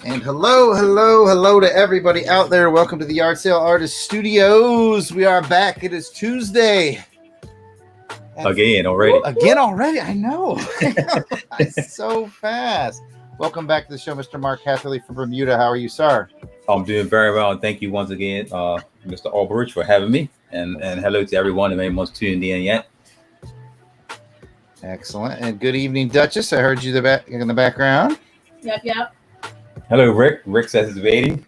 And hello to everybody out there. Welcome to the Yard Sale Artist Studios. We are back. It is Tuesday. Again already. I know. It's so fast. Welcome back to the show, Mr. Mark Hatherley from Bermuda. How are you, sir? I'm doing very well, and thank you once again, Mr. Alberich, for having me. And hello to everyone who anyone's tuned in yet. Excellent. And good evening, Duchess. I heard you in the background. Yep. Hello, Rick. Rick says he's waiting.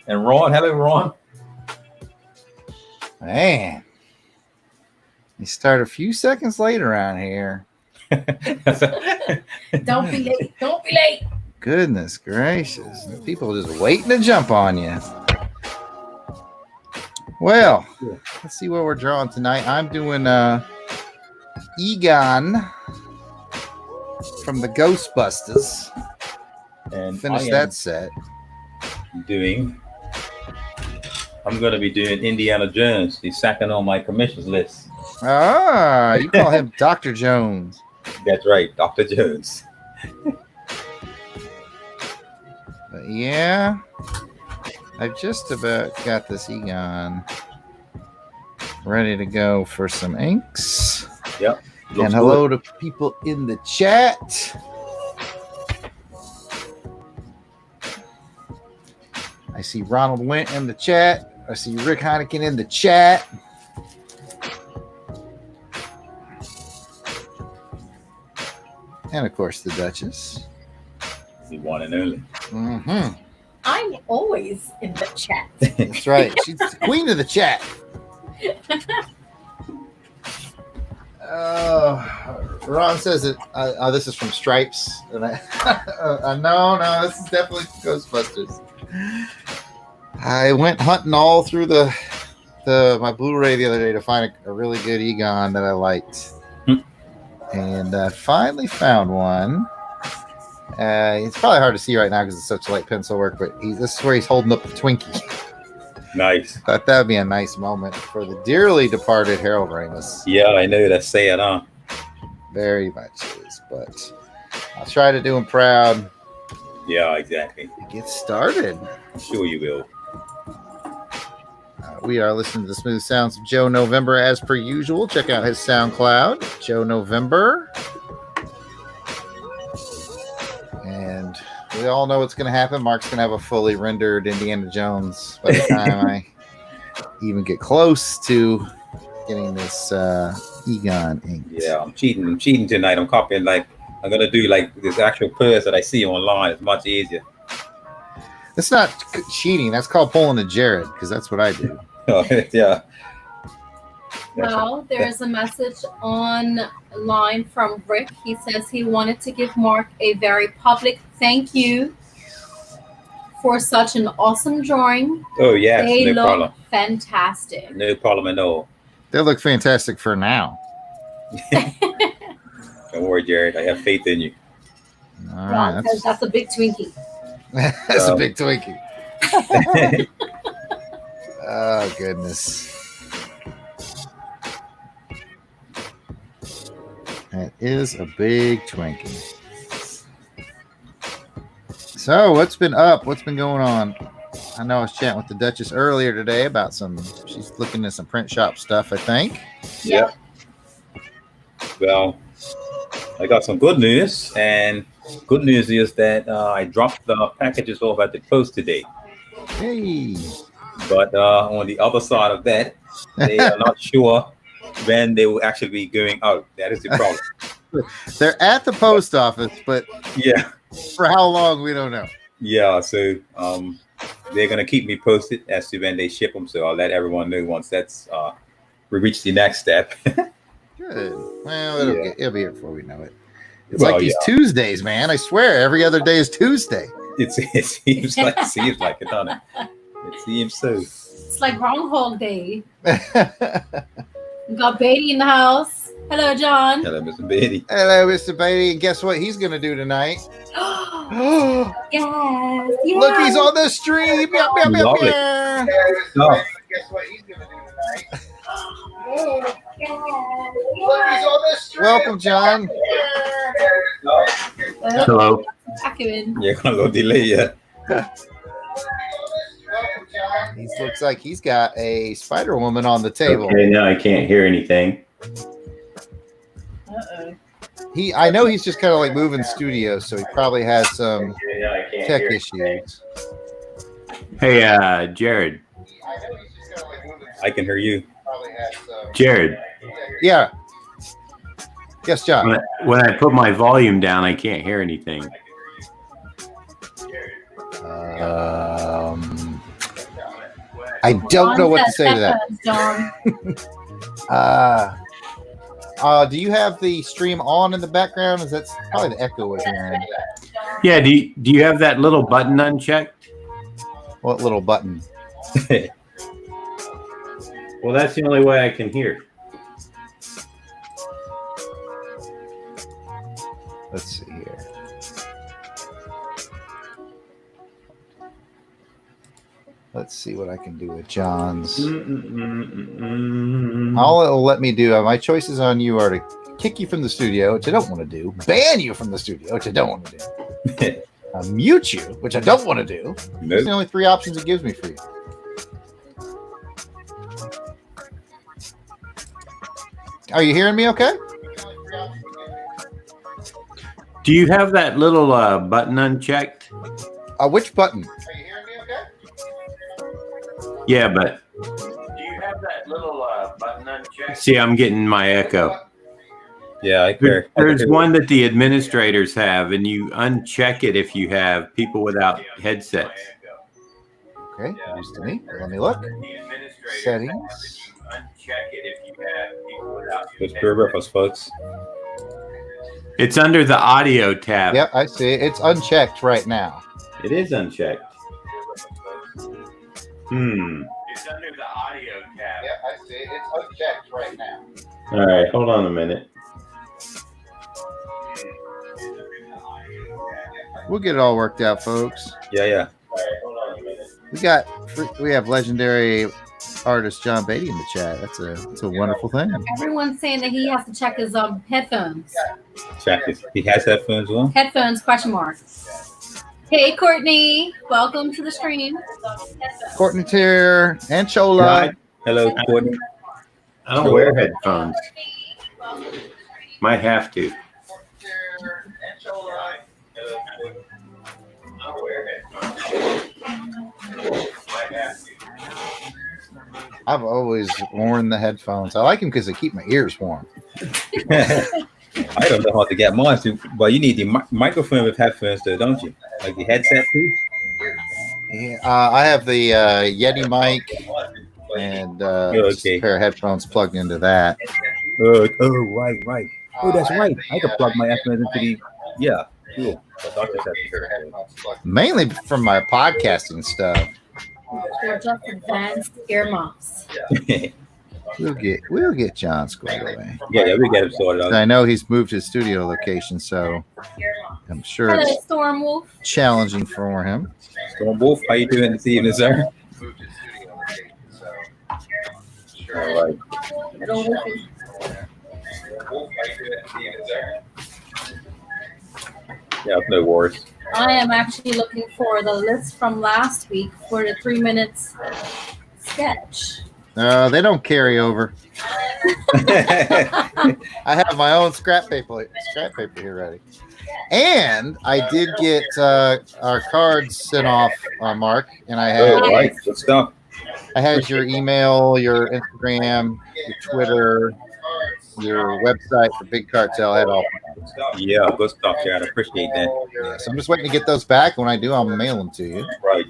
And Ron, hello, Ron. Man, you start a few seconds late around here. Don't be late. Goodness gracious. People are just waiting to jump on you. Well, let's see what we're drawing tonight. I'm doing Egon from the Ghostbusters. And finish that set. I'm going to be doing Indiana Jones. He's second on my commissions list. Ah, you call him Dr. Jones. That's right, Dr. Jones. But yeah, I've just about got this Egon ready to go for some inks. Yep. And hello to people in the chat. I see Ronald Went in the chat. I see Rick Heineken in the chat. And of course, the Duchess. The one and only. Mm-hmm. I'm always in the chat. That's right. She's the queen of the chat. Ron says that this is from Stripes. And no, this is definitely Ghostbusters. I went hunting all through my Blu-ray the other day to find a really good Egon that I liked. And I finally found one. It's probably hard to see right now because it's such light pencil work, but this is where he's holding up the Twinkie. Nice. Thought that would be a nice moment for the dearly departed Harold Ramis. Yeah, I know that's sad, huh? Very much is, but I'll try to do him proud. Yeah, exactly. Get started. Sure you will. We are listening to the smooth sounds of Joe November as per usual. Check out his SoundCloud, Joe November. And we all know what's going to happen. Mark's going to have a fully rendered Indiana Jones by the time I even get close to getting this Egon ink. Yeah, I'm cheating tonight. I'm copying I'm going to do this actual purse that I see online. It's much easier. That's not cheating. That's called pulling a Jarrod, because that's what I do. Yeah. Well, there is a message online from Rick. He says he wanted to give Mark a very public thank you for such an awesome drawing. Oh, yes. They no look problem. fantastic. No problem at all. They look fantastic for now. Don't worry, Jarrod. I have faith in you. All Ron right, says that's a big Twinkie. that's a big Twinkie. Oh, goodness. That is a big Twinkie. So, what's been up? What's been going on? I know I was chatting with the Duchess earlier today about she's looking at some print shop stuff, I think. Yep. Well, I got some good news, and good news is that I dropped the packages off at the post today. Hey. But on the other side of that, they are not sure when they will actually be going out. That is the problem. They're at the post office, but yeah, for how long, we don't know. Yeah, so they're going to keep me posted as to when they ship them. So I'll let everyone know once we reach the next step. Good. Well, it'll be here before we know it. It's Well, like these Tuesdays, man. I swear, every other day is Tuesday. It seems like it, doesn't it? It seems so. It's like Groundhog Day. We got Beatty in the house. Hello, John. Hello, Mr. Beatty. Hello, Mr. Beatty. And guess what he's going to do tonight? Yes. Look, he's on the stream. Yep. Lovely. Guess what he's going to do tonight? Look, he's on the stream. Welcome, John. Hello. Back in. You're gonna go delay, yeah. He looks like he's got a Spider Woman on the table. Okay, now I can't hear anything. Uh-oh. I know he's just kind of like moving studios, so he probably has some Okay, now I can't tech hear issues. anything. Hey, Jarrod. I can hear you. Jarrod, Yeah. Yes, John. when I put my volume down, I can't hear anything. I don't know what to say to John. that. Do you have the stream on in the background? Is that's probably the echo we're hearing? Yeah, do you have that little button unchecked? What little button? Well, that's the only way I can hear. Let's see here. Let's see what I can do with John's. All it'll let me do, my choices on you are to kick you from the studio, which I don't want to do, ban you from the studio, which I don't want to do, mute you, which I don't want to do. Nope. Those are the only three options it gives me for you. Are you hearing me okay? Do you have that little button unchecked? Which button? Yeah, but do you have that little button unchecked? See, I'm getting my echo. Yeah, I hear. There's one that the administrators have, and you uncheck it if you have people without headsets. Okay, news to me. Let me look. Settings. Uncheck it if you have people without Just for reference, folks. It's under the audio tab. Yep, I see it. It's unchecked right now. It is unchecked. It's under the audio tab. Yep, I see it. It's unchecked right now. All right, hold on a minute. We'll get it all worked out, folks. Yeah. We have legendary artist John Beatty in the chat. That's a wonderful thing. Everyone's saying that he has to check his headphones. Check it. He has headphones on. Headphones, question mark. Hey, Courtney. Welcome to the stream. Courtney Tier and Chola. Hi. Hello, Courtney. I don't wear headphones. Might have to. I've always worn the headphones. I like them because they keep my ears warm. I don't know how to get mine, but you need the microphone with headphones, though, don't you? Like the headset, too? Yeah, I have the Yeti mic and just a pair of headphones plugged into that. Right. Oh, that's right. I can plug my headphones into the. Yeah, cool. Mainly from my podcasting stuff. They're just advanced earmuffs. We'll get John squared away. Yeah, we get him sorted out. I know he's moved his studio location, so I'm sure Hello, it's Storm Wolf. challenging for him. Storm Wolf, how you doing this evening, sir? All right. Little Wolfie. Yeah, no worries. I am actually looking for the list from last week for the 3 minutes sketch. They don't carry over. I have my own scrap paper here ready. And I did get our cards sent off, Mark, and I had Oh, right. Good stuff. I had your email, your Instagram, your Twitter, your website for Big Cartel. I had all. Yeah, good stuff, Chad. I appreciate that. Yeah, so I'm just waiting to get those back. When I do, I'll mail them to you. Right.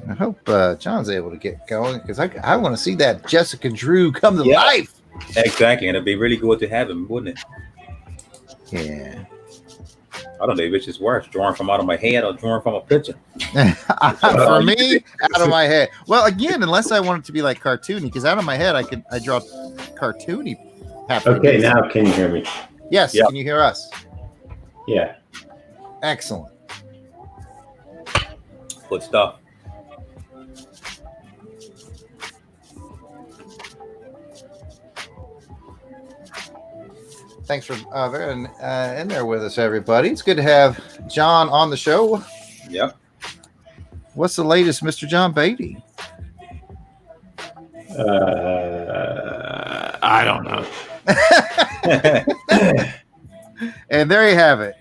I hope John's able to get going because I want to see that Jessica Drew come to life. Exactly, and it'd be really good to have him, wouldn't it? Yeah. I don't know which is worse, drawing from out of my head or drawing from a picture. For me, out of my head. Well, again, unless I want it to be like cartoony, because out of my head I draw cartoony. Okay, now can you hear me? Yes. Yep. Can you hear us? Yeah. Excellent. Good stuff. Thanks for being in there with us, everybody. It's good to have John on the show. Yep. What's the latest, Mr. John Beatty? I don't know. And there you have it.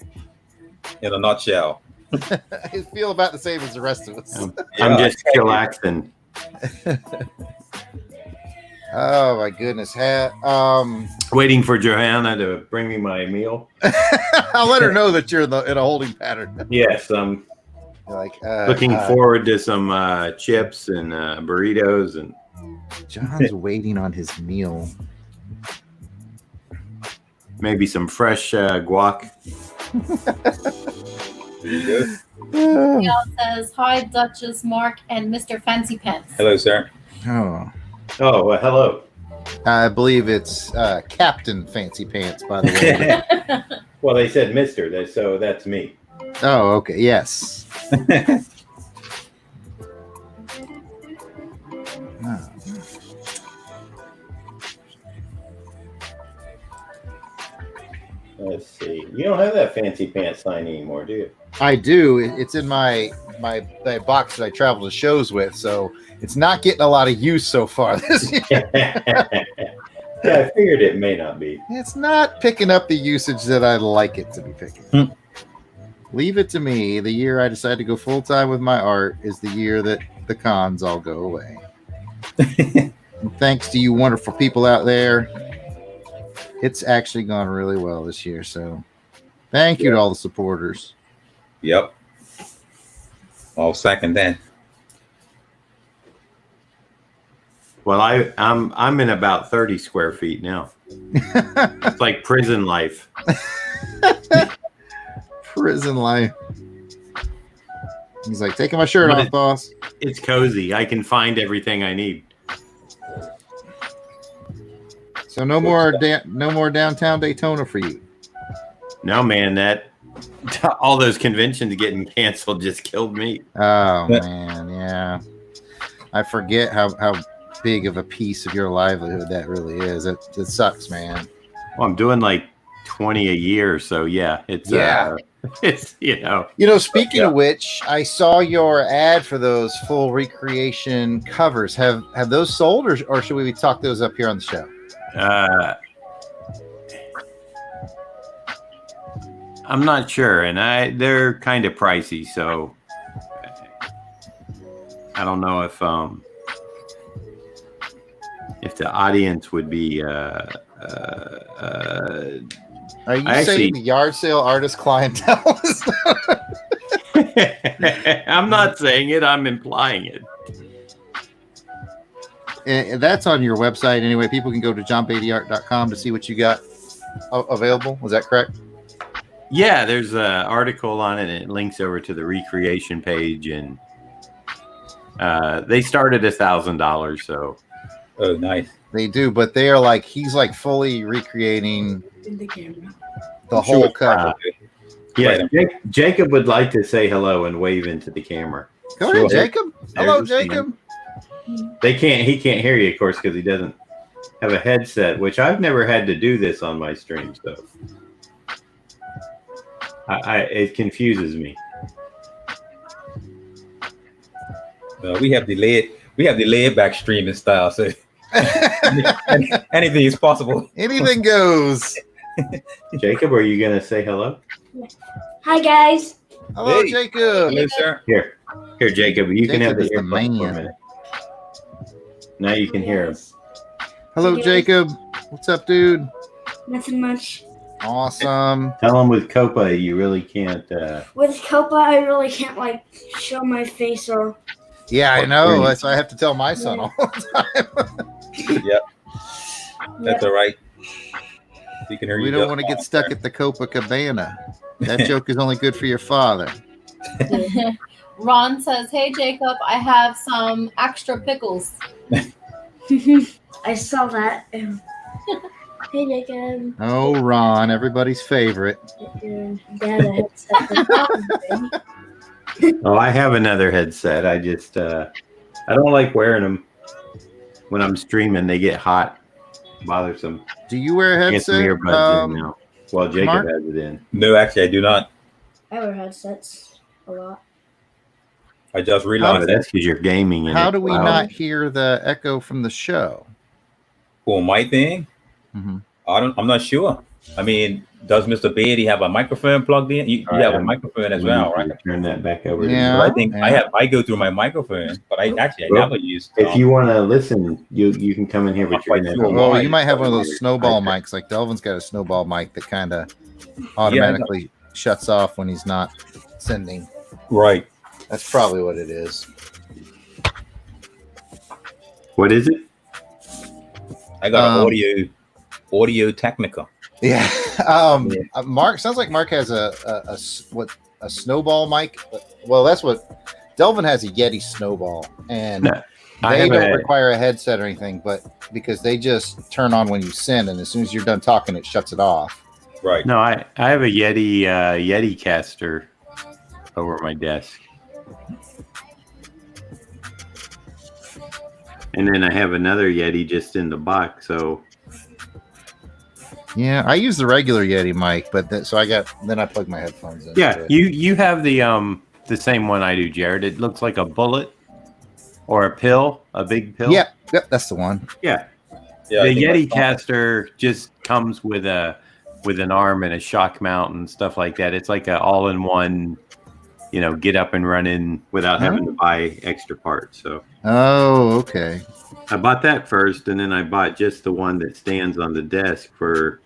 In a nutshell. I feel about the same as the rest of us. I'm just chillaxing. Oh my goodness. Waiting for Johanna to bring me my meal. I'll let her know that you're in a holding pattern. Yes, I'm looking forward to some chips and burritos. And John's waiting on his meal. Maybe some fresh guac. He also says, hi, Duchess, Mark, and Mr. Fancy Pants. Hello, sir. Oh, well, hello. I believe it's Captain Fancy Pants, by the way. Well, they said Mr., so that's me. Oh, okay. Yes. Oh. Let's see. You don't have that Fancy Pants sign anymore, do you? I do. It's in my box that I travel to shows with, so it's not getting a lot of use so far this year. Yeah, I figured it may not be. It's not picking up the usage that I'd like it to be picking. Leave it to me. The year I decide to go full time with my art is the year that the cons all go away. And thanks to you wonderful people out there, it's actually gone really well this year. So thank you to all the supporters. Yep. I'll second that. Well, I'm in about 30 square feet now. It's like prison life. Prison life. He's like, taking my shirt off, boss. It's cozy. I can find everything I need. So no more downtown Daytona for you. No, man, all those conventions getting canceled just killed me. Oh man, yeah. I forget how big of a piece of your livelihood that really is. It sucks, man. Well, I'm doing like 20 a year, so yeah, it's Speaking of which, I saw your ad for those full recreation covers. Have those sold, or should we talk those up here on the show? I'm not sure, and they're kind of pricey, so I don't know if the audience would be. Are you saying the yard sale artist clientele? I'm not saying it. I'm implying it. And that's on your website anyway. People can go to johnbeattyart.com to see what you got available. Was that correct? Yeah, there's an article on it, and it links over to the recreation page, and they start at $1,000. So, oh, nice. They do, but they are like he's like fully recreating the whole cover. Yeah, Jacob would like to say hello and wave into the camera. Go ahead, Jacob. Hello, Jacob. He can't hear you, of course, because he doesn't have a headset, which I've never had to do this on my stream, so it confuses me. We have the laid back streaming style, so anything is possible. Anything goes. Jacob, are you gonna say hello? Hi guys. Hello, Jacob. Hello, sir. Here, Jacob. You can have the Jacob is the earbuds for a man. minute. Now you can hear him. Hello, Jacob. What's up, dude? Nothing much. Awesome. Tell him with Copa you really can't. With Copa, I really can't show my face or. Yeah, I know. That's why I have to tell my son all the time. Yep. That's all right. You can hear We don't want to get stuck at the Copacabana. That joke is only good for your father. Ron says, hey, Jacob, I have some extra pickles. I saw that. Hey, Jacob. Oh, Ron, everybody's favorite. Your dad a headset. Oh, I have another headset. I just I don't like wearing them when I'm streaming. They get hot. bothersome. Do you wear a Get some headset? earbuds in now. Well, Jacob Mark? has it in. No, actually, I do not. I wear headsets a lot. I just Oh, realized that. that's because you're gaming. And How it's do we loud. not hear the echo from the show? For my thing, Mhm. I'm not sure. I mean, does Mr. Beatty have a microphone plugged in? You All have right, a microphone as We well, need to right? Turn that back over. Yeah. But I think yeah. I go through my microphone, but I Well, never used. If you want to listen, you can come in here, but you're Quite going to sure Oh, why. you might have one of those Your snowball iPad. mics. Like Delvin's got a snowball mic that kind of automatically shuts off when he's not sending. Right. That's probably what it is. What is it? I got an audio technica. Yeah. Mark sounds like Mark has a snowball mic. Well, that's what Delvin has, a Yeti snowball, and No, I they have don't a- require a headset or anything, but because they just turn on when you send, and as soon as you're done talking, it shuts it off. Right. No, I have a Yeti caster over my desk. And then I have another Yeti just in the box. So Yeah, I use the regular Yeti mic, but then I plug my headphones in. yeah, you have the same one I do, Jared. It looks like a bullet or a pill, a big pill. Yep, that's the one. Yeah. Yeah. I The think Yeti that's- caster just comes with an arm and a shock mount and stuff like that. It's like an all-in-one, get up and run in without having to buy extra parts. So Oh, okay. I bought that first, and then I bought just the one that stands on the desk for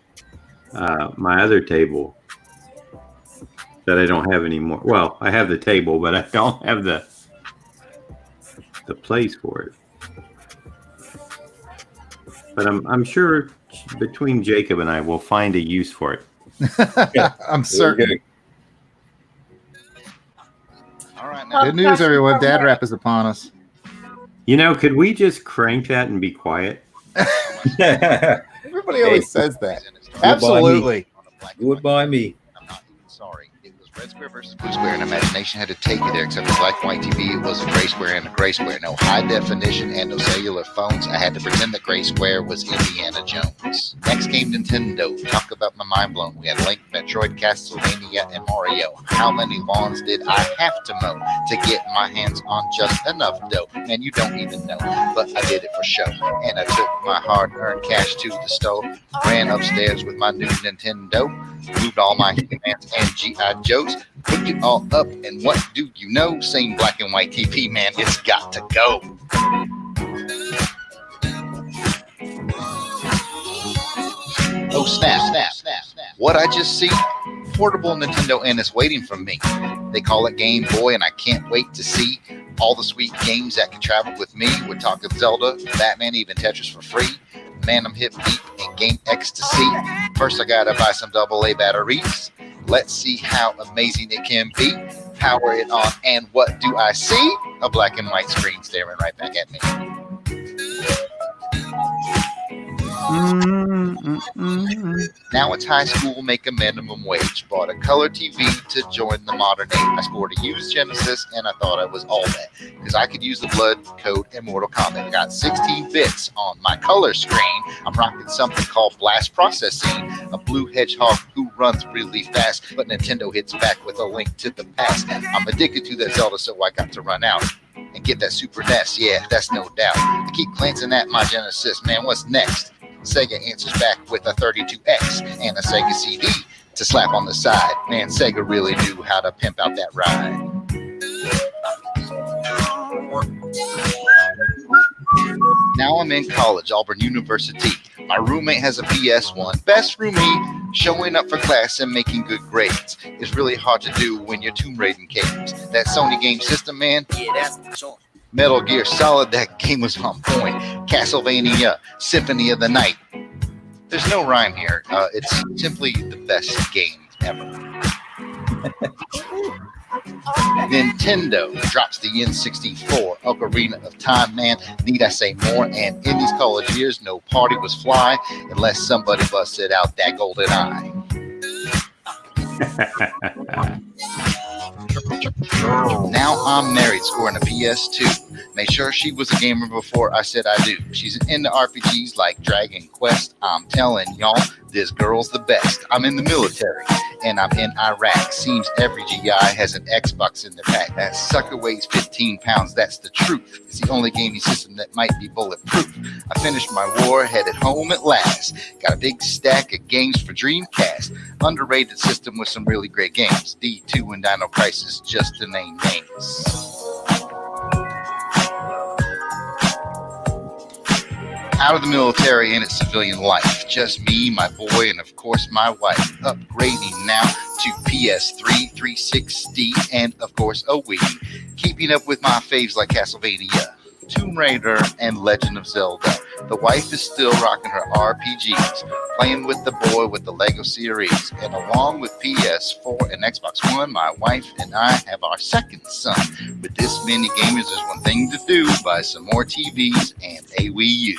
my other table that I don't have anymore. Well, I have the table, but I don't have the place for it. But I'm sure between Jacob and I, we'll find a use for it. I'm certain. Okay. All right, now. Good news, everyone. Dad Rap is upon us. Could we just crank that and be quiet? Everybody always says that. Absolutely. Goodbye, me. I'm not even sorry. It was red square versus blue square, and imagination had to take you there. Except for black and white TV, it was a gray square and a gray square. No high definition and no cellular phones. I had to pretend the gray square was Indiana Jones. Next came Nintendo. Talk about my mind blown. We had Link, Metroid, Castlevania, and Mario. How many lawns did I have to mow to get my hands on just enough dough? Man, you don't even know, but I did it for show. And I took my hard-earned cash to the store, ran upstairs with my new Nintendo, moved all my He-Mans and G.I. Joes, hooked it all up, and what do you know? Same black and white TV, man, it's got to go. Oh, snap, snap, snap, snap. What I just see? Portable Nintendo, and it's waiting for me. They call it Game Boy, and I can't wait to see all the sweet games that can travel with me. We're talking Zelda, Batman, even Tetris for free. Man, I'm hip deep in game ecstasy. First, I gotta buy some AA batteries. Let's see how amazing it can be. Power it on, and what do I see? A black and white screen staring right back at me. Now it's high school, make a minimum wage. Bought a color TV to join the modern age. I scored a used Genesis, and I thought I was all that, because I could use the blood code in Mortal Kombat. I got 16 bits on my color screen. I'm rocking something called Blast Processing, a blue hedgehog who runs really fast, but Nintendo hits back with a link to the past. I'm addicted to that Zelda, so I got to run out and get that Super NES. Yeah, that's no doubt. I keep glancing at my Genesis. Man, what's next? Sega answers back with a 32X and a Sega CD to slap on the side. Man, Sega really knew how to pimp out that ride. Now I'm in college, Auburn University. My roommate has a PS1. Best roomie, showing up for class and making good grades. It's really hard to do when you're tomb raiding caves. That Sony game system, man, yeah, that's the joint. Metal Gear Solid, that game was on point. Castlevania, Symphony of the Night. There's no rhyme here. It's simply the best game ever. Nintendo drops the N64, Ocarina of Time, man. Need I say more? And in these college years, no party was fly unless somebody busted out that golden eye. Now I'm married, scoring a PS2. Made sure she was a gamer before I said I do. She's into RPGs like Dragon Quest. I'm telling y'all, this girl's the best. I'm in the military, and I'm in Iraq. Seems every GI has an Xbox in their pack. That sucker weighs 15 pounds, that's the truth. It's the only gaming system that might be bulletproof. I finished my war, headed home at last. Got a big stack of games for Dreamcast. Underrated system with some really great games. D2 and Dino Crisis, just to name names. Out of the military and its civilian life. Just me, my boy, and of course my wife. Upgrading now to PS3, 360, and of course a Wii. Keeping up with my faves like Castlevania, Tomb Raider, and Legend of Zelda. The wife is still rocking her RPGs, playing with the boy with the Lego series. And along with PS4 and Xbox One, my wife and I have our second son. With this many gamers, there's one thing to do: buy some more TVs and a Wii U.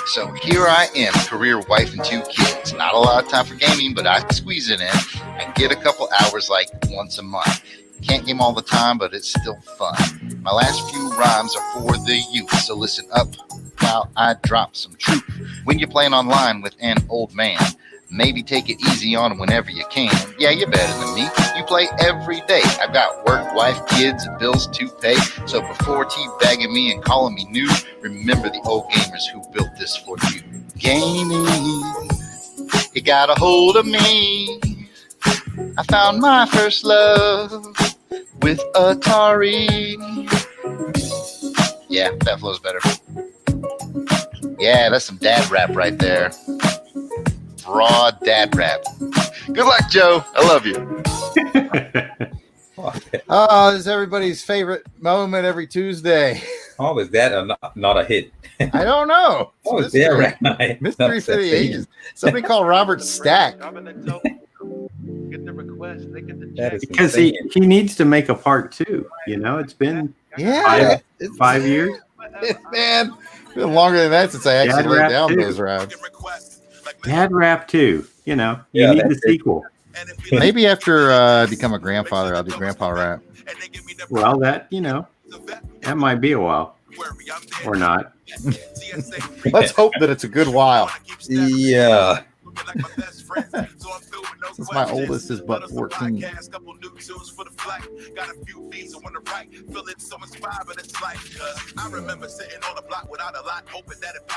So here I am, career wife and 2 kids. Not a lot of time for gaming, but I can squeeze it in and get a couple hours like once a month. Can't game all the time, but it's still fun. My last few rhymes are for the youth, so listen up while I drop some truth. When you're playing online with an old man, maybe take it easy on him whenever you can. Yeah, you're better than me. You play every day. I've got work, wife, kids, and bills to pay. So before teabagging me and calling me new, remember the old gamers who built this for you. Gaming, it got a hold of me. I found my first love with Atari. Yeah, that flows better. Yeah, that's some dad rap right there. Raw dad rap. Good luck, Joe. I love you. Oh, this is everybody's favorite moment every Tuesday. Oh, is that not a hit? I don't know. Oh, is that right? Mystery for the ages. Somebody called Robert Stack. Because he needs to make a part 2. You know, it's been 5 years. Man, it's been longer than that since I actually laid down those rounds. Dad Rap 2. You know, you need the sequel. Maybe after I become a grandfather, I'll do Grandpa Rap. Well, that might be a while. Or not. Let's hope that it's a good while. Yeah. Since my oldest is but 14.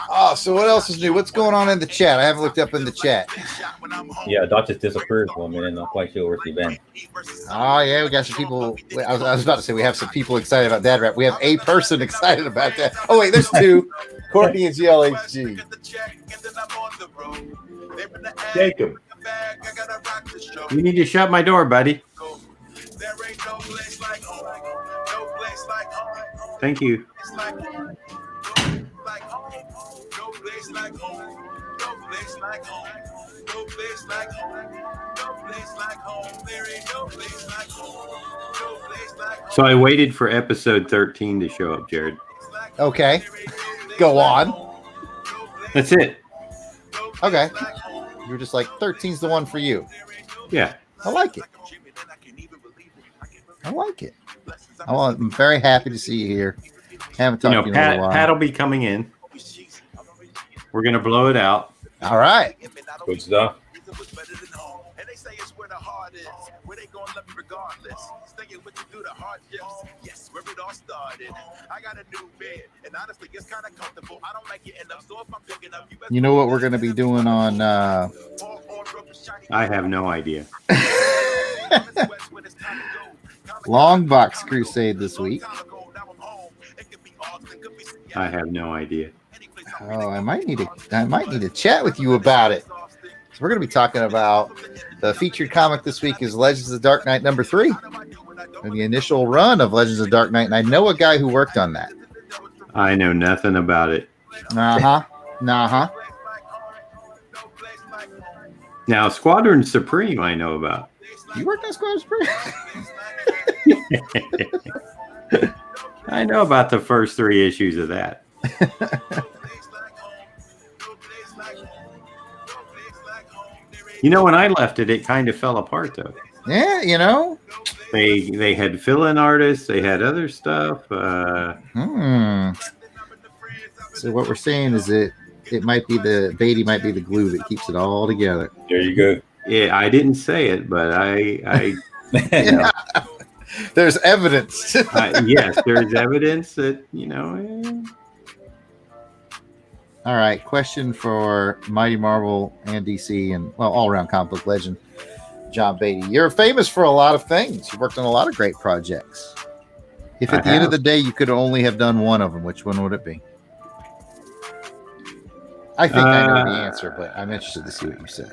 Oh, so what else is new? What's going on in the chat? I haven't looked up in the chat. Yeah, Dot just disappeared for a minute. Not quite sure where she's been. Oh, yeah, we got some people. I was about to say we have some people excited about Dad Rap. We have a person excited about that. Oh, wait, there's 2. Courtney and GLHG. Jacob, you need to shut my door, buddy. Thank you. So I waited for episode 13 to show up, Jarrod. Okay. Go on. That's it. Okay. You're just like, 13's the one for you. Yeah. I like it. I like it. I'm very happy to see you here. Haven't talked to you in a while. Pat will be coming in. We're going to blow it out. All right. Good stuff. You know what we're going to be doing on I have no idea. Long Box Crusade this week. I have no idea. Oh, I might need to chat with you about it. So we're going to be talking about the featured comic this week is Legends of the Dark Knight number 3, and the initial run of Legends of the Dark Knight. And I know a guy who worked on that. I know nothing about it. Uh-huh. Now, Squadron Supreme, I know about. You worked on Squadron Supreme? I know about the first 3 issues of that. You know, when I left it, it kind of fell apart, though. Yeah, you know. They had fill-in artists. They had other stuff. So what we're saying is that it might be Beatty might be the glue that keeps it all together. There you go. Yeah, I didn't say it, but I you know, There's evidence. yes, there's evidence that All right, question for Mighty Marvel and DC and all around comic book legend, John Beatty. You're famous for a lot of things. You've worked on a lot of great projects. If at the end of the day you could only have done one of them, which one would it be? I think I know the answer, but I'm interested to see what you said.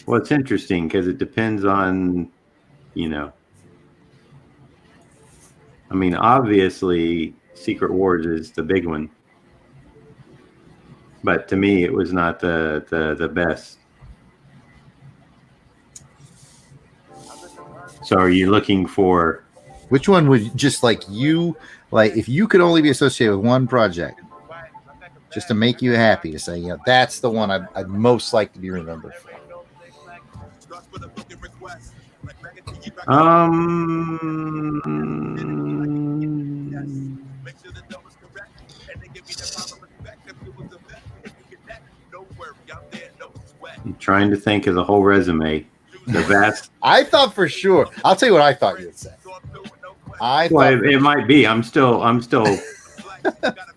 Well, it's interesting because it depends on, I mean, obviously Secret Wars is the big one, but to me, it was not the best. So are you looking for which one would just if you could only be associated with one project just to make you happy to say, that's the one I'd most like to be remembered for? I'm trying to think of the whole resume. The vast. I thought for sure. I'll tell you what I thought you would say. It might be. I'm still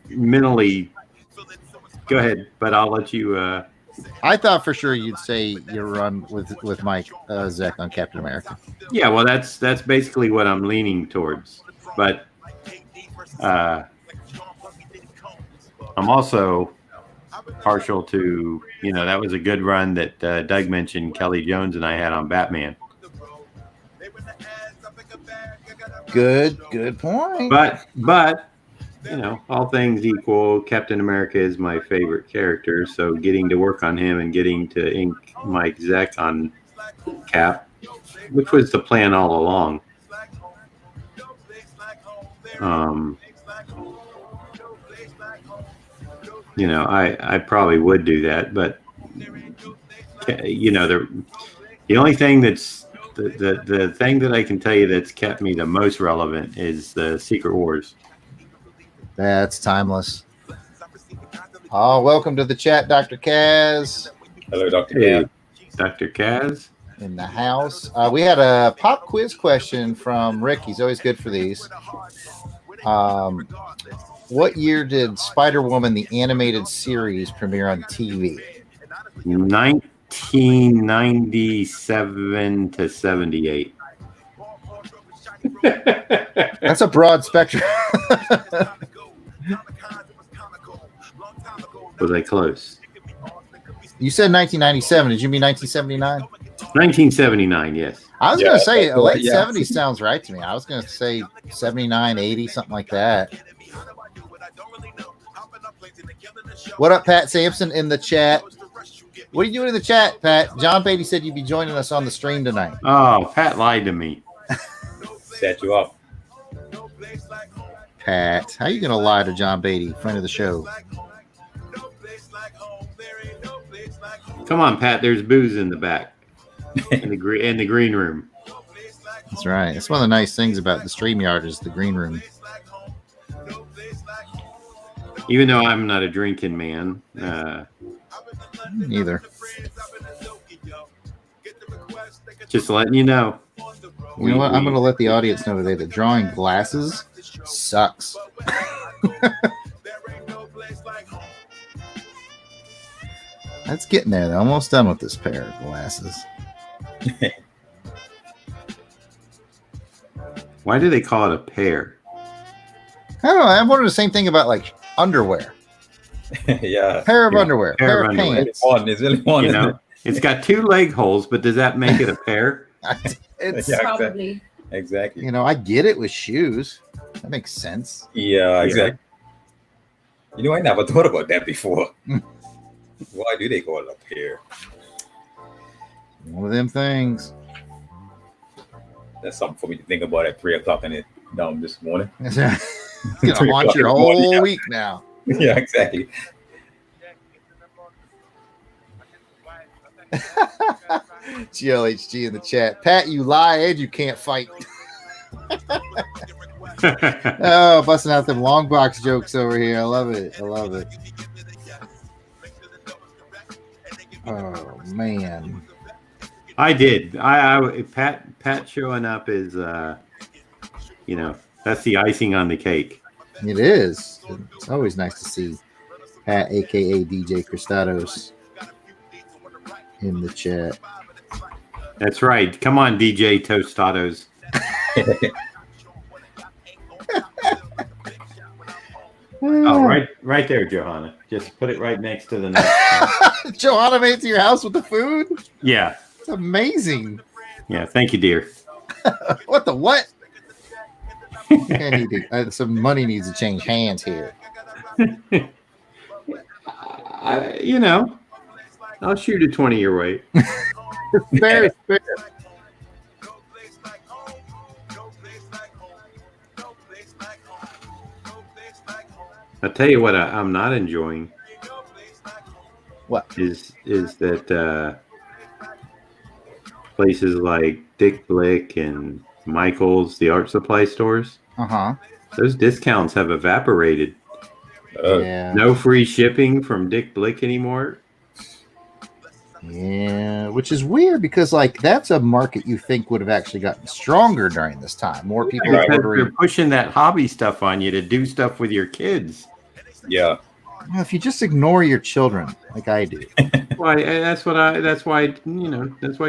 mentally. Go ahead, but I'll let you. I thought for sure you'd say your run with Mike Zeck on Captain America. Yeah, well, that's basically what I'm leaning towards. But I'm also partial to, that was a good run that Doug mentioned. Kelly Jones and I had on Batman. Good point. But all things equal, Captain America is my favorite character. So getting to work on him and getting to ink Mike Zeck on Cap, which was the plan all along. I probably would do that, but the only thing that's the thing that I can tell you that's kept me the most relevant is the Secret Wars. That's timeless. Oh, welcome to the chat, Dr. Kaz. Hello, Dr. Kaz. Dr. Kaz in the house. We had a pop quiz question from Rick. He's always good for these. What year did Spider-Woman, the animated series, premiere on TV? 1997 to 78. That's a broad spectrum. Was I close? You said 1997. Did you mean 1979? 1979, yes. I was going to say late 70s sounds right to me. I was going to say 79, 80, something like that. What up, Pat Sampson in the chat? What are you doing in the chat, Pat? John Beatty said you'd be joining us on the stream tonight. Oh, Pat lied to me. Set you up. Pat, how are you going to lie to John Beatty, friend of the show? Come on, Pat. There's booze in the back, in the green room. That's right. That's one of the nice things about the StreamYard is the green room. Even though I'm not a drinking man, neither. Just letting you know. You know what? I'm going to let the audience know today that drawing glasses sucks. That's getting there. They're almost done with this pair of glasses. Why do they call it a pair? I don't know. I wonder the same thing about like underwear. Yeah. Pair of underwear. Pair of pants. It's really one. It's got two leg holes, but does that make it a pair? It's probably. Exactly. I get it with shoes. That makes sense. Yeah, exactly. I never thought about that before. Why do they call it a pair? One of them things. That's something for me to think about at 3:00 this morning. It's gonna haunt your whole week now. Yeah, exactly. GLHG in the chat. Pat, you lie and you can't fight. Oh, busting out them long box jokes over here. I love it. I love it. Oh man. I did. I Pat showing up is that's the icing on the cake. It is. It's always nice to see Pat, aka DJ Cristados, in the chat. That's right. Come on, DJ Tostados. Oh, right there, Johanna. Just put it right next to the next. Johanna made it to your house with the food? Yeah. It's amazing. Yeah, thank you, dear. What the what? Some money needs to change hands here. I'll shoot a 20 your way. Very fair. I'll tell you what I'm not enjoying. What? Is that places like Dick Blick and Michael's, the art supply stores, those discounts have evaporated. Yeah. No free shipping from Dick Blick anymore. Yeah, which is weird because that's a market you think would have actually gotten stronger during this time. More people are ordering. They're pushing that hobby stuff on you to do stuff with your kids. Yeah. Well, if you just ignore your children like I do. Why? That's why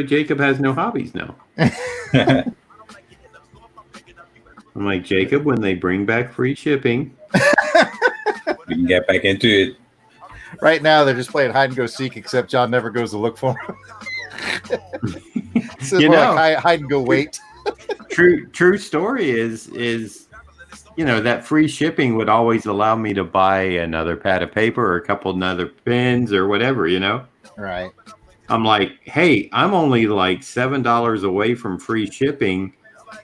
Jacob has no hobbies now. I'm like, Jacob, when they bring back free shipping, we can get back into it. Right now, they're just playing hide and go seek, except John never goes to look for them. So like hide and go wait. True story is that free shipping would always allow me to buy another pad of paper or a couple of other pens or whatever, Right. I'm like, hey, I'm only like $7 away from free shipping,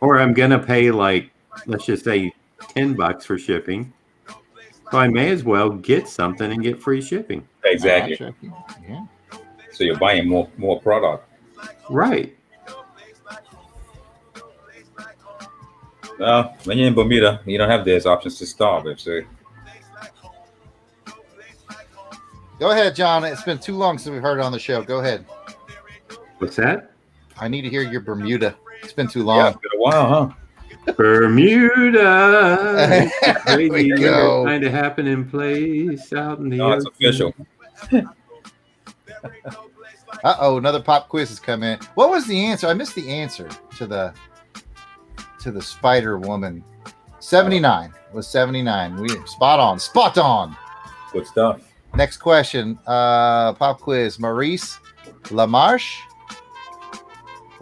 or I'm gonna pay let's just say $10 for shipping. So I may as well get something and get free shipping. Exactly. Yeah. So you're buying more product. Right. Well, when you're in Bermuda, you don't have those options to starve. So. Go ahead, John. It's been too long since we've heard it on the show. Go ahead. What's that? I need to hear your Bermuda. It's been too long. Yeah, it's been a while, huh? Bermuda. There we go. Kind of happening place out in the No, it's official. Another pop quiz has come in. What was the answer? I missed the answer to the Spider Woman. 79 was 79. We spot on. Good stuff. Next question. Pop quiz. Maurice LaMarche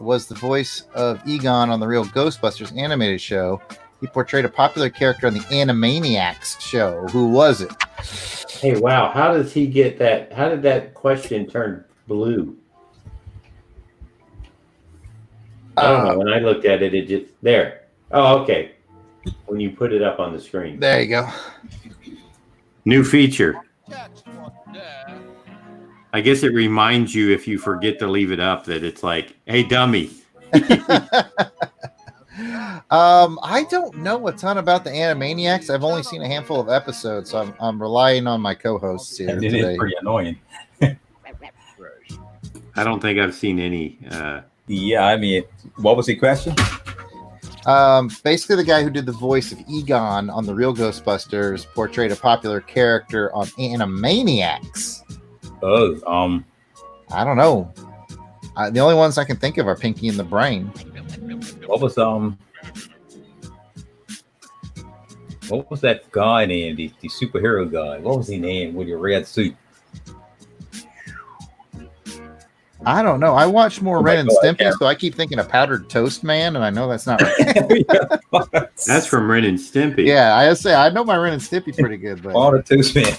was the voice of Egon on the Real Ghostbusters animated show. He portrayed a popular character on the Animaniacs show. Who was it? Hey, wow. How does he get that? How did that question turn blue? I don't know. When I looked at it, it just there. Oh, okay. When you put it up on the screen. There you go. New feature. I guess it reminds you if you forget to leave it up that it's like, hey, dummy. I don't know a ton about the Animaniacs. I've only seen a handful of episodes, so I'm relying on my co-hosts here It today. is pretty annoying. I don't think I've seen any. Yeah, I mean, what was the question? Basically, the guy who did the voice of Egon on the Real Ghostbusters portrayed a popular character on Animaniacs. Oh, I don't know. The only ones I can think of are Pinky and the Brain. what was that guy named? The superhero guy. What was he named with your red suit? I don't know. I watch more Ren and God, Stimpy, so I keep thinking of Powdered Toast Man, and I know that's not right. That's from Ren and Stimpy. Yeah, I know my Ren and Stimpy pretty good, but All the Toast Man.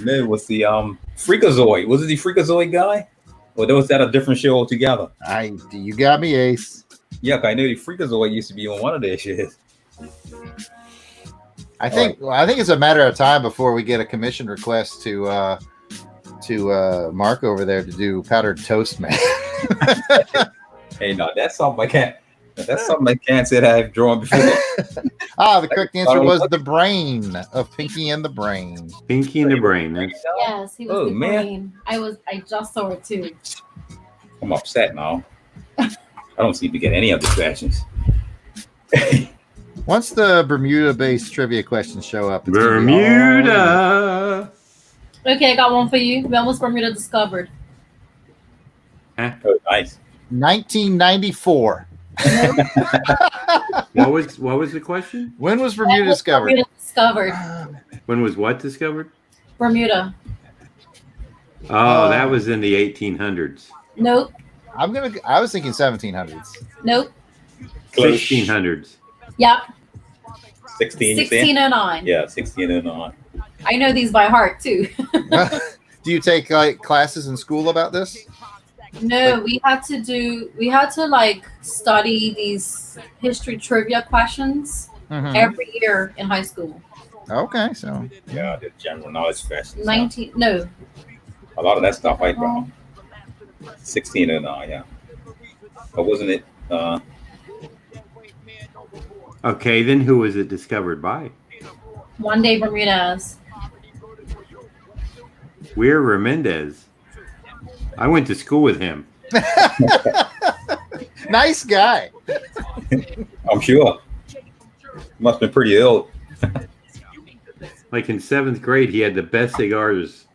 No, it was the Freakazoid. Was it the Freakazoid guy? Or was that a different show altogether? You got me, Ace. Yeah, I know the Freakazoid used to be on one of their shows. I think it's a matter of time before we get a commission request to to Mark over there to do powdered toast, man. Hey, no, that's something I can't. That's something I can't say that I've drawn before. The correct answer was the brain of Pinky and the Brain. Pinky and the Brain. That's Yes, he was Oh, the man. brain. I just saw it too. I'm upset now. I don't seem to get any of the distractions. Once the Bermuda-based trivia questions show up, it's gonna be all- Bermuda. Okay, I got one for you. When was Bermuda discovered? Oh, nice. 1994. What was the question? When was Bermuda When was discovered? Bermuda discovered. When was what discovered? Bermuda. Oh, that was in the 1800s. Nope. I was thinking 1700s. Nope. 1600s. Yep. 16, you saying? 1609. Yeah, 1609. I know these by heart too. Do you take like classes in school about this? No, we had to like study these history trivia questions Mhm. every year in high school. Okay, so Yeah, the general knowledge questions. 19 no. A lot of that stuff I drawn. 1609, yeah. But wasn't it? Okay, then who was it discovered by? One day Bermudas. Weir Remendez. I went to school with him. nice guy. I'm sure. Must have been pretty ill. Like in 7th grade, he had the best cigars.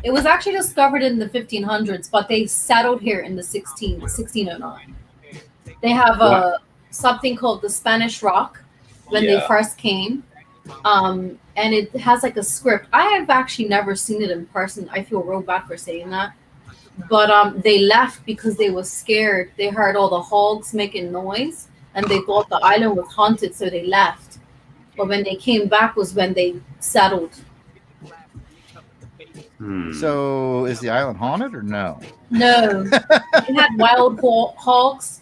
It was actually discovered in the 1500s, but they settled here in the 1609. They have something called the Spanish Rock when they Yeah. first came. And it has like a script. I have actually never seen it in person. I feel real bad for saying that. But they left because they were scared. They heard all the hogs making noise and they thought the island was haunted, so they left. But when they came back was when they settled. So is the island haunted or no? No. They had wild hogs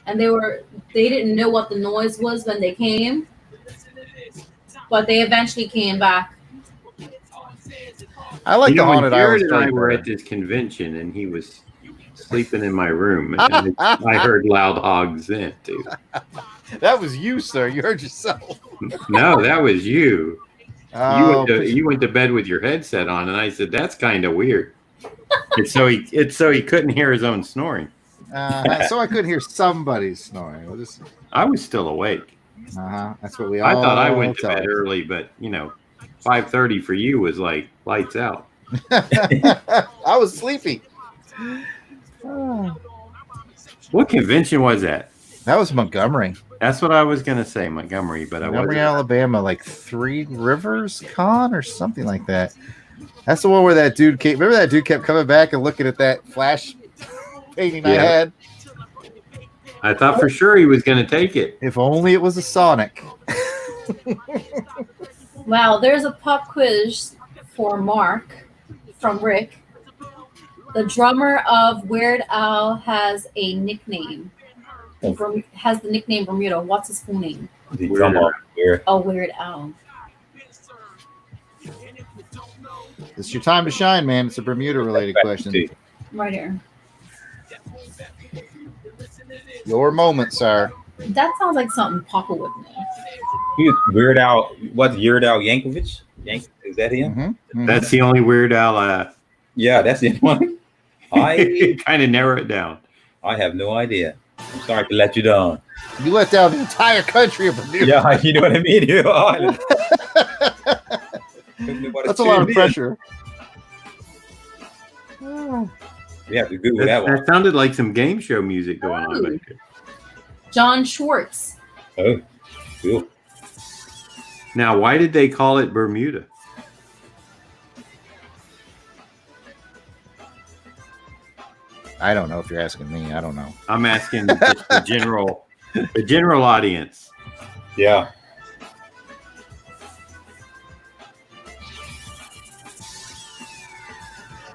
and they didn't know what the noise was when they came. But they eventually came back. I like the when haunted Jarrod island and I story were better. at this convention, and he was sleeping in my room. And I heard loud hogs then, too. That was you, sir. You heard yourself. No, that was you. Oh, You went to bed with your headset on, and I said, that's kind of weird. It's so he couldn't hear his own snoring. so I could hear somebody snoring. I was still awake. That's what we I all thought I went to tell bed us. early, but 5:30 for you was like lights out. I was sleepy. What convention was that? That was Montgomery. That's what I was gonna say, Montgomery, but Montgomery, I wasn't. Alabama, like Three Rivers Con or something like that. That's the one where that dude came. Remember that dude kept coming back and looking at that flash painting I Yeah. had? I thought for sure he was gonna take it. If only it was a Sonic. Wow, there's a pop quiz for Mark from Rick. The drummer of Weird Al has a nickname. Has the nickname Bermuda. What's his full name? The drummer here. Oh, Weird Al. It's your time to shine, man. It's a Bermuda-related question. Right here. Your moment, sir. That sounds like something Papa would know. He was Weird Al. What's Weird Al Yankovic? Is that him? Mm-hmm. That's the only Weird Al. Yeah, that's the one. I kind of narrow it down. have no idea. I'm sorry to let you down. You let down the entire country of Bermuda. Yeah, you know what I mean. That's a lot of pressure. We have to Google that one. That sounded like some game show music going on back there. John Schwartz. Oh, cool. Now, why did they call it Bermuda? I don't know if you're asking me. I don't know. I'm asking just the general audience. Yeah.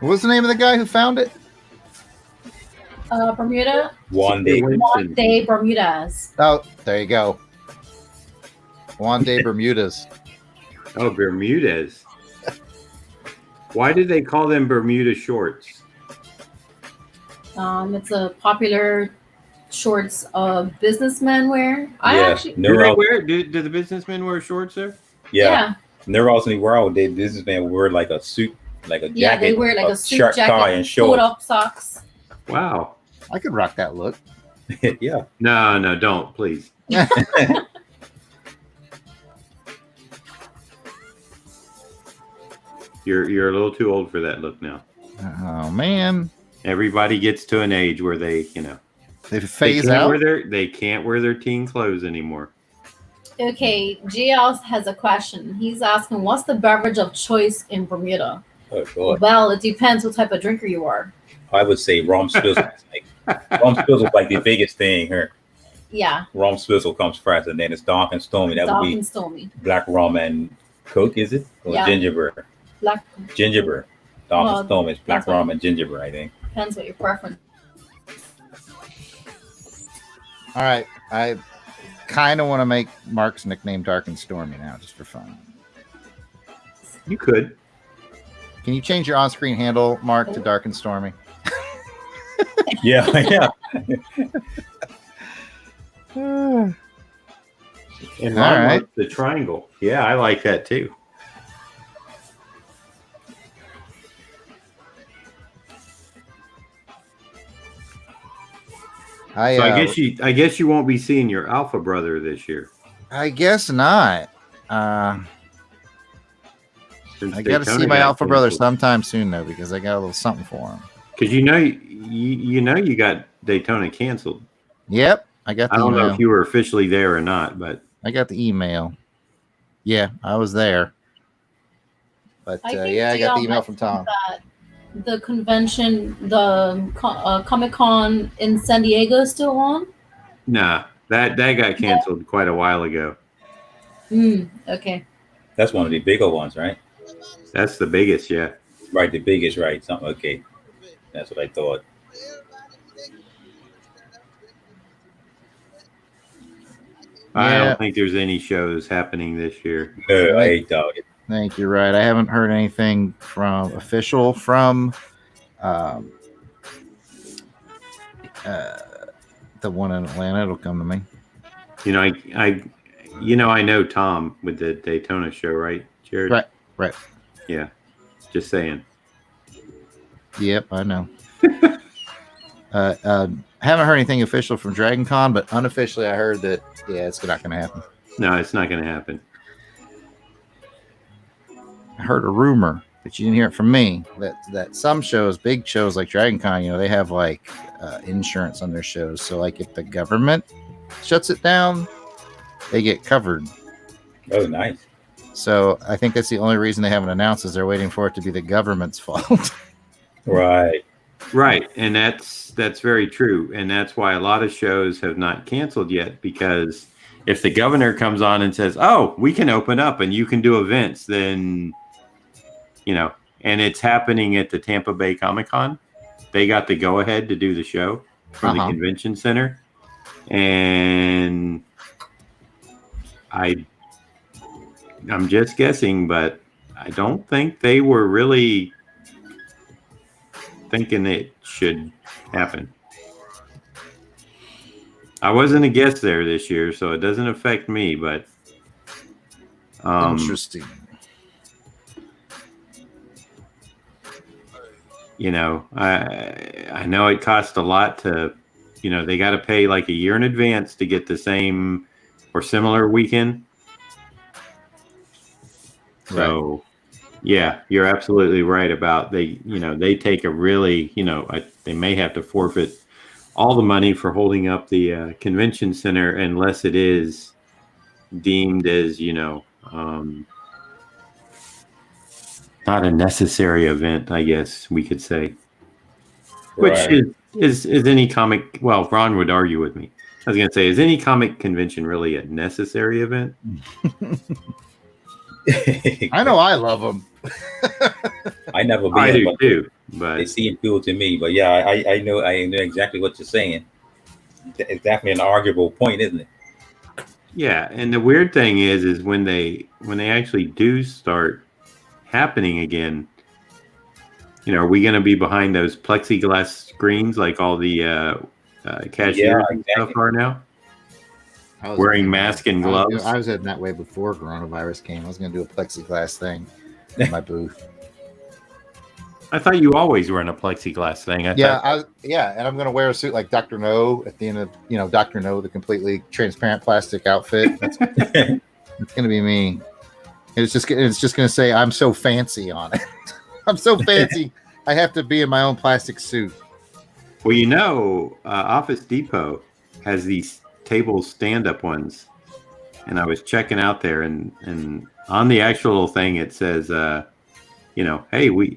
What was the name of the guy who found it? Bermuda. One day. One day Bermudas. Oh, there you go. Juan de Bermudas. Oh, Bermudez. Why did they call them Bermuda shorts? It's a popular shorts businessmen wear. I Yeah, actually, Do they wear? Do the businessmen wear shorts there? yeah, Never else in the world they businessman wear like a suit, like a jacket, yeah, they wear like a suit shirt, jacket, tie, and pulled shorts. up socks. Wow. I could rock that look. Yeah. No, don't please. You're a little too old for that look now. Oh man, Everybody gets to an age where they phase out. They can't wear their teen clothes anymore. Okay, GL has a question. He's asking, what's the beverage of choice in Bermuda? Oh God. Well, it depends what type of drinker you are. I would say rum swizzle. Rum swizzle is like the biggest thing here. Yeah, Rum swizzle comes first, and then it's dark and stormy. That dark would be and stormy. black rum and Coke, is it? Or Yeah. ginger? Black Ginger. Dark Well, and stormy is black that's what- rum and ginger, I think. depends what your preference. All right, I kind of want to make Mark's nickname Dark and Stormy now, just for fun. You could. Can you change your on-screen handle, Mark, to Dark and Stormy? Yeah, yeah. And All Ron right. likes the triangle. Yeah, I like that too. So I guess you won't be seeing your alpha brother this year. I guess not. since I got to Daytona see my got alpha brother canceled. sometime soon, though, because I got a little something for him. Because you got Daytona canceled. Yep, I got the I don't email. know if you were officially there or not, but I got the email. Yeah, I was there. But I think yeah, I got the GL email from Tom. That the convention, the Comic-Con in San Diego is still on? nah, that got canceled quite a while ago. Okay. That's one of the bigger ones, right? That's the biggest, yeah. Right, the biggest, right? Something. Okay, that's what I thought. I Yeah. don't think there's any shows happening this year. I doubt it. Thank you. Right, I haven't heard anything from official from the one in Atlanta. It'll come to me. You know, I know Tom with the Daytona show, right, Jared? Right. Yeah, just saying. Yep, I know. Haven't heard anything official from Dragon Con, but unofficially, I heard that it's not going to happen. No, it's not going to happen. I heard a rumor, but you didn't hear it from me, that some shows, big shows like Dragon Con, they have like insurance on their shows. So like if the government shuts it down, they get covered. Oh, nice. So I think that's the only reason they haven't announced is they're waiting for it to be the government's fault. Right. Right, and that's very true, and that's why a lot of shows have not canceled yet, because if the governor comes on and says, "Oh, we can open up and you can do events," then and it's happening at the Tampa Bay Comic-Con. They got the go-ahead to do the show from the convention center, and I'm just guessing, but I don't think they were really thinking it should happen. I wasn't a guest there this year, so it doesn't affect me, but Interesting. I know it costs a lot to, they got to pay like a year in advance to get the same or similar weekend. So, yeah, you're absolutely right about they take a really, they may have to forfeit all the money for holding up the convention center unless it is deemed as, not a necessary event, I guess we could say. Which is any comic, well, Ron would argue with me. I was going to say, is any comic convention really a necessary event? I know I love them. I never been. I do but too, but they seem cool to me. But yeah, I know exactly what you're saying. It's definitely an arguable point, isn't it? yeah. And the weird thing is when they actually do start happening again, are we going to be behind those plexiglass screens like all the cashiers and stuff are now? Wearing masks and gloves. I was heading that way before coronavirus came. I was going to do a plexiglass thing in my booth. I thought you always were in a plexiglass thing. And I'm going to wear a suit like Dr. No at the end of, Dr. No, the completely transparent plastic outfit. That's going to be me. It's just going to say, I'm so fancy on it. I'm so fancy. I have to be in my own plastic suit. Well, Office Depot has these table stand-up ones. And I was checking out there and on the actual thing, it says, hey,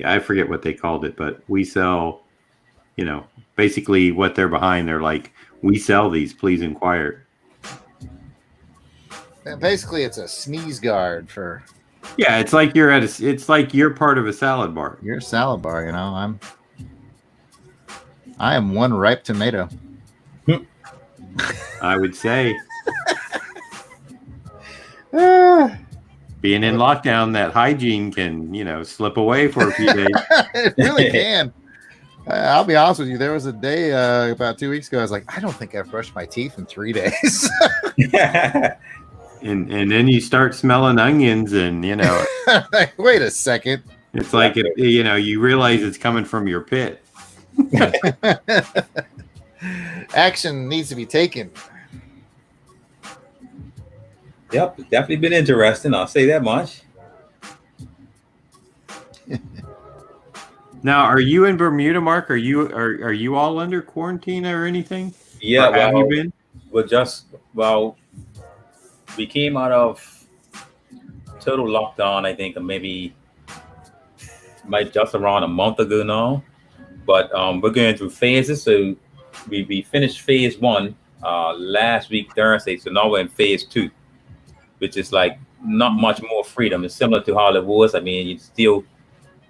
I forget what they called it, but we sell, basically what they're behind. They're like, we sell these, please inquire. And basically, it's a sneeze guard for. Yeah, it's like you're part of a salad bar. You're a salad bar, I am one ripe tomato. I would say. Being in lockdown, that hygiene can, slip away for a few days. It really can. I'll be honest with you. There was a day about 2 weeks ago. I was like, I don't think I've brushed my teeth in 3 days. And then you start smelling onions, and wait a second. It's like you realize it's coming from your pit. Action needs to be taken. Yep, it's definitely been interesting. I'll say that much. Now, are you in Bermuda, Mark? Are you all under quarantine or anything? Yeah, have you been? We came out of total lockdown, I think, maybe just around a month ago now. But we're going through phases. So we finished phase 1 last week Thursday. So now we're in phase 2, which is like not much more freedom. It's similar to how it was. I mean, you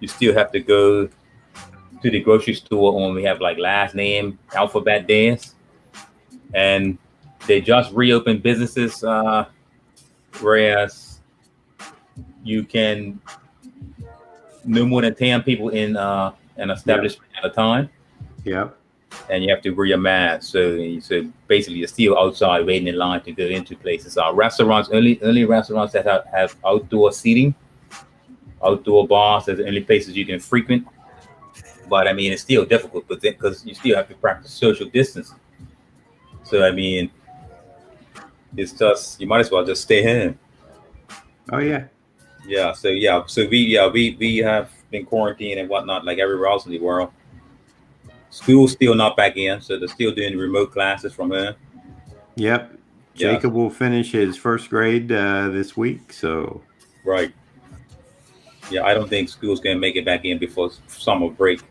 still have to go to the grocery store when we have like last name alphabet days, and they just reopened businesses, whereas you can no more than 10 people in an establishment at a time. Yep. And you have to wear your mask. So basically, you're still outside waiting in line to go into places. Restaurants, only restaurants that have outdoor seating, outdoor bars, are the only places you can frequent. But I mean, it's still difficult, because you still have to practice social distancing. So I mean, it's just, you might as well just stay home. Oh yeah. Yeah. So we have been quarantined and whatnot, like everywhere else in the world. School's still not back in, so they're still doing remote classes from home. Yep. Jacob will finish his first grade this week. So. Right. Yeah, I don't think school's gonna make it back in before summer break.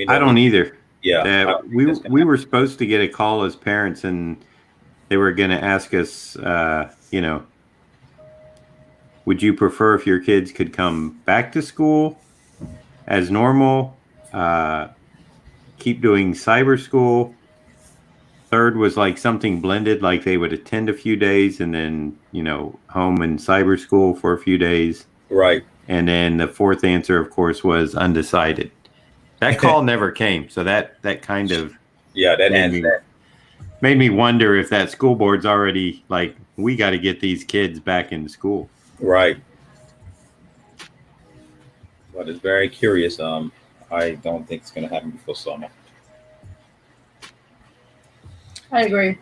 I don't either. Yeah. We were supposed to get a call as parents, and they were going to ask us, would you prefer if your kids could come back to school as normal, keep doing cyber school? Third was like something blended, like they would attend a few days and then, home and cyber school for a few days. Right. And then the fourth answer, of course, was undecided. That call never came. So that kind of made me wonder if that school board's already like, we got to get these kids back into school. Right. But it's very curious. I don't think it's going to happen before summer. I agree.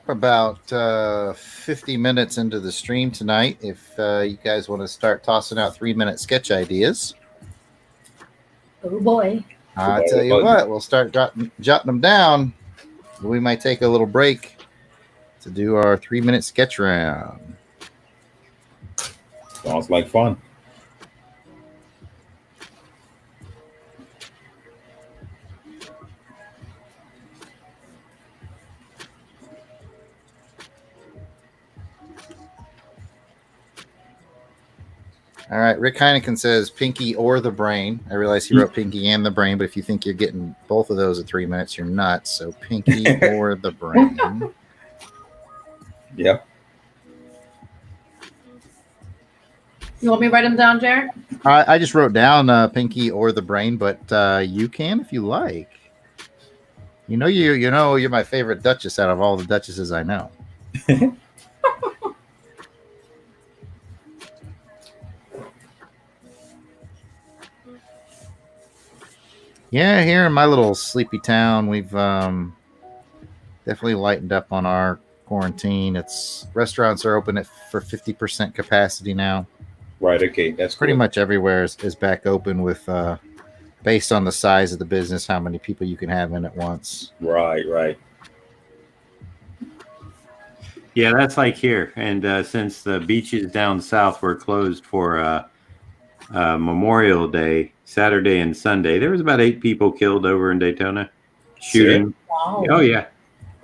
About 50 minutes into the stream tonight, if you guys want to start tossing out 3-minute sketch ideas. Oh boy. I'll tell you what, we'll start jotting them down. We might take a little break to do our 3-minute sketch round. Sounds like fun. All right, Rick Heineken says Pinky or the Brain. I realize he wrote Pinky and the Brain, but if you think you're getting both of those at 3 minutes, you're nuts. So Pinky or the Brain. Yep. You want me to write them down, Jared? I just wrote down Pinky or the Brain, but you can if you like. You know you're my favorite Duchess out of all the Duchesses I know. Yeah, here in my little sleepy town, we've definitely lightened up on our quarantine. Restaurants are open for 50% capacity now. Right. Okay. That's Pretty cool. much everywhere is back open with based on the size of the business, how many people you can have in at once. Right. Yeah, that's like here. And since the beaches down south were closed for Memorial Day, Saturday and Sunday, there was about 8 people killed over in Daytona shooting. Wow. Oh, yeah.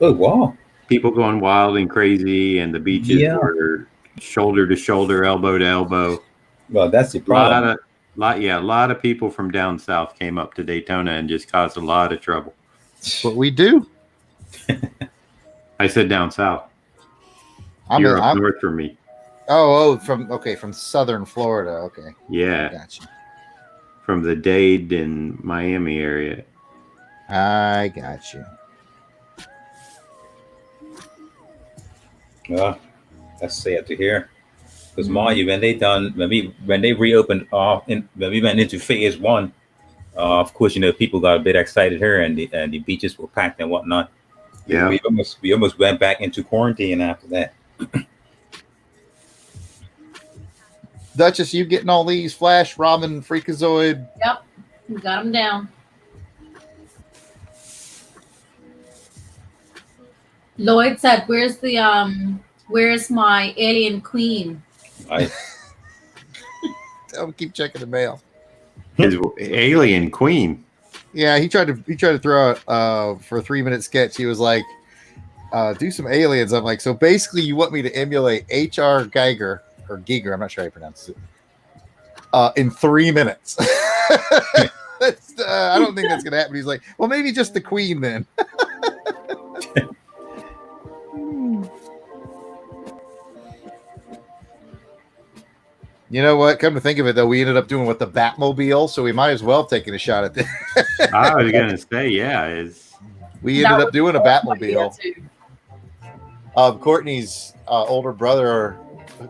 Oh, wow. People going wild and crazy, and the beaches were shoulder to shoulder, elbow to elbow. Well, that's the A problem. lot of people from down south came up to Daytona and just caused a lot of trouble. That's what we do. I said down south. You're up north from me. from southern Florida. Okay. Yeah. Gotcha. From the Dade and Miami area. I got you. Well, that's sad to hear. Because Mario, when they reopened when we went into phase 1, of course, people got a bit excited here, and the beaches were packed and whatnot. Yeah. We almost went back into quarantine after that. Duchess, you getting all these? Flash, Robin, Freakazoid. Yep, we got them down. Lloyd said, "Where's my alien queen?" Keep checking the mail. His alien queen. Yeah, he tried to throw out for a 3-minute sketch. He was like, "Do some aliens." I'm like, so basically, you want me to emulate H.R. Geiger or Giger? I'm not sure how you pronounce it. In 3 minutes. I don't think that's gonna happen. He's like, well, maybe just the queen then. You know what? Come to think of it, though, we ended up doing with the Batmobile, so we might as well have taken a shot at this. I was gonna say, yeah, we ended up doing a Batmobile. Courtney's older brother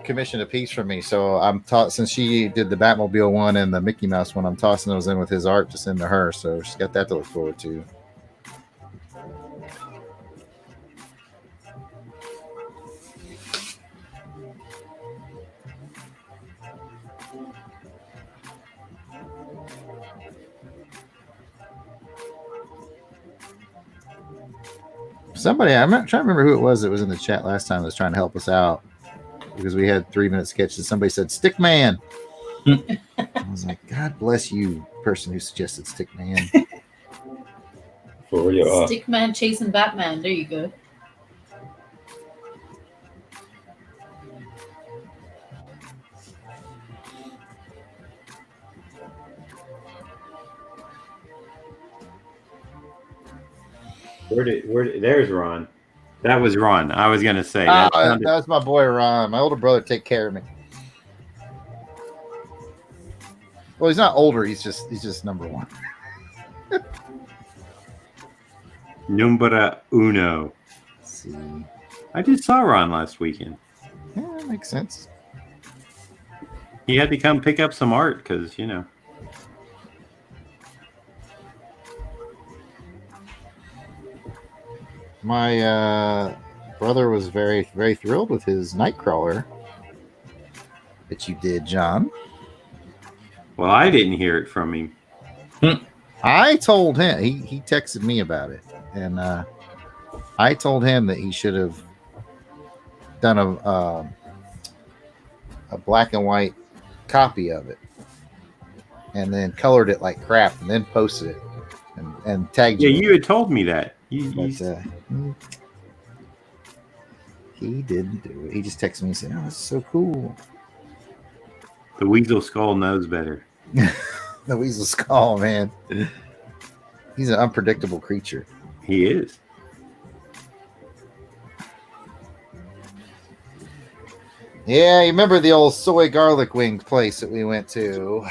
commissioned a piece for me, so I'm taught since she did the Batmobile one and the Mickey Mouse one, I'm tossing those in with his art to send to her, so she's got that to look forward to. Somebody, I'm not trying to remember who it was that was in the chat last time that was trying to help us out because we had 3-minute sketches. Somebody said Stickman. I was like, God bless you, person who suggested Stickman. For real. Stickman chasing Batman. There you go. there's Ron. That was Ron. I was gonna say that was my boy Ron. My older brother take care of me. Well, he's not older. He's just number one. Numero uno. Let's see. I just saw Ron last weekend. Yeah, that makes sense. He had to come pick up some art because, My brother was very, very thrilled with his Nightcrawler that you did, John. Well, I didn't hear it from him. I told him, he texted me about it, and I told him that he should have done a black and white copy of it and then colored it like crap and then posted it and tagged you. Yeah, you had told me that. He didn't do it. He just texted me and said, "Oh, this is so cool." The Weasel Skull knows better. The Weasel Skull, man. He's an unpredictable creature. He is. Yeah, you remember the old soy garlic wing place that we went to?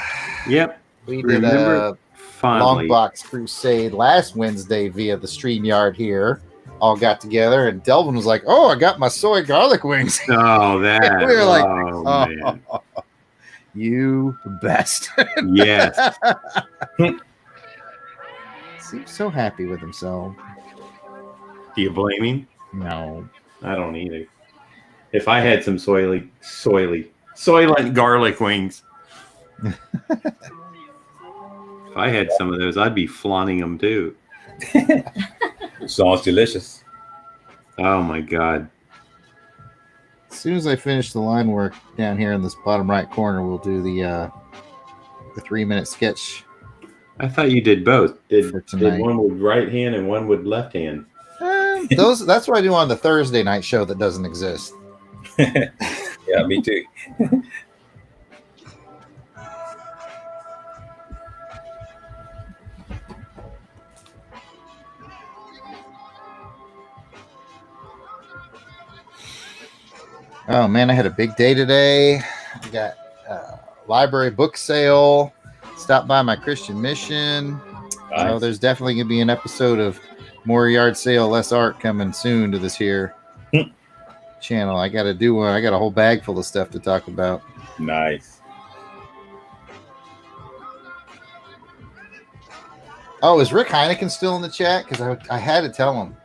Yep. We did Remember a fondly. long box crusade last Wednesday via the StreamYard here. All got together, and Delvin was like, "Oh, I got my soy garlic wings." Oh, that. We were like, oh, "Oh, man. you bastard!" Yes. Seems so happy with himself. Do you blame him? No. I don't either. If I had some soylent garlic wings, if I had some of those, I'd be flaunting them too. Sounds delicious. Oh my God. As soon as I finish the line work down here in this bottom right corner, we'll do the 3-minute sketch. I thought you did both. Did tonight. one with right hand and one with left hand? That's what I do on the Thursday night show that doesn't exist. Yeah, me too. Oh man, I had a big day today. I got library book sale. Stopped by my Christian mission. Nice. There's definitely gonna be an episode of More Yard Sale, Less Art coming soon to this here channel. I got to do one. I got a whole bag full of stuff to talk about. Nice. Oh, is Rick Heineken still in the chat? Because I had to tell him.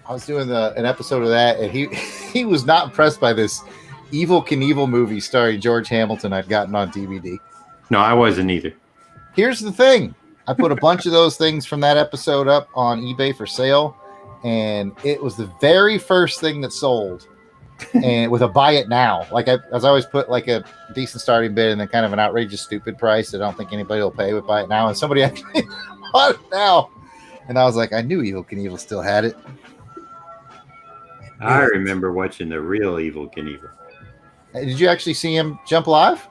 I was doing an episode of that, and he was not impressed by this Evel Knievel movie starring George Hamilton I'd gotten on DVD. No, I wasn't either. Here's the thing. I put a bunch of those things from that episode up on eBay for sale, and it was the very first thing that sold, and with a buy it now. Like I always put like a decent starting bid and then kind of an outrageous stupid price that I don't think anybody will pay, but buy it now. And somebody actually bought it now, and I was like, I knew Evel Knievel still had it. I remember watching the real Evel Knievel. Did you actually see him jump live?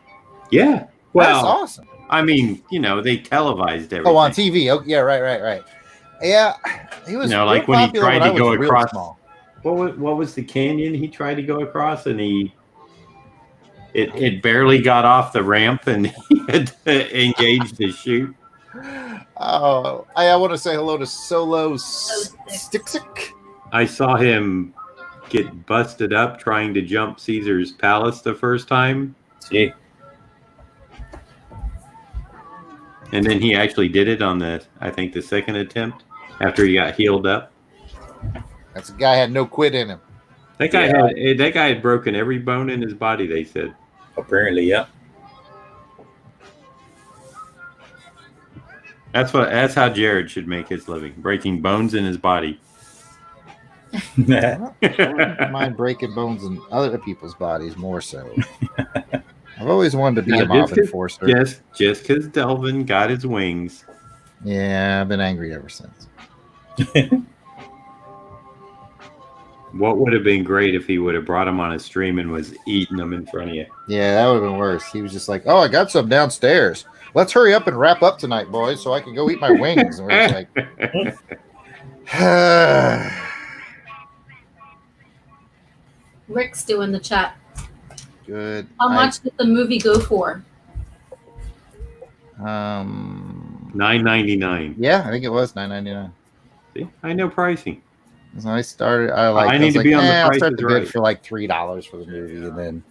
Yeah. Well, that's awesome. I mean, they televised everything. Oh, on TV. Oh, yeah, right. Yeah, he was. Like when he tried to go across. Small. What was the canyon he tried to go across, and it barely got off the ramp, and he had to engage the chute. Oh, I want to say hello to Solo Stixic. I saw him get busted up trying to jump Caesar's Palace the first time. See. And then he actually did it on the second attempt after he got healed up. That's a guy had no quit in him. That guy had broken every bone in his body, they said. Apparently, yeah. That's how Jarrod should make his living, breaking bones in his body. I don't mind breaking bones in other people's bodies more so. I've always wanted to be a mob enforcer. Just because Delvin got his wings. Yeah, I've been angry ever since. What would have been great if he would have brought him on a stream and was eating them in front of you? Yeah, that would have been worse. He was just like, "Oh, I got some downstairs. Let's hurry up and wrap up tonight, boys, so I can go eat my wings." And we're just like, Rick's doing the chat. good. How much did the movie go for? $9.99. Yeah, I think it was $9.99. See, I know pricing. So I started. I'll start the bid for like $3 for the movie, and then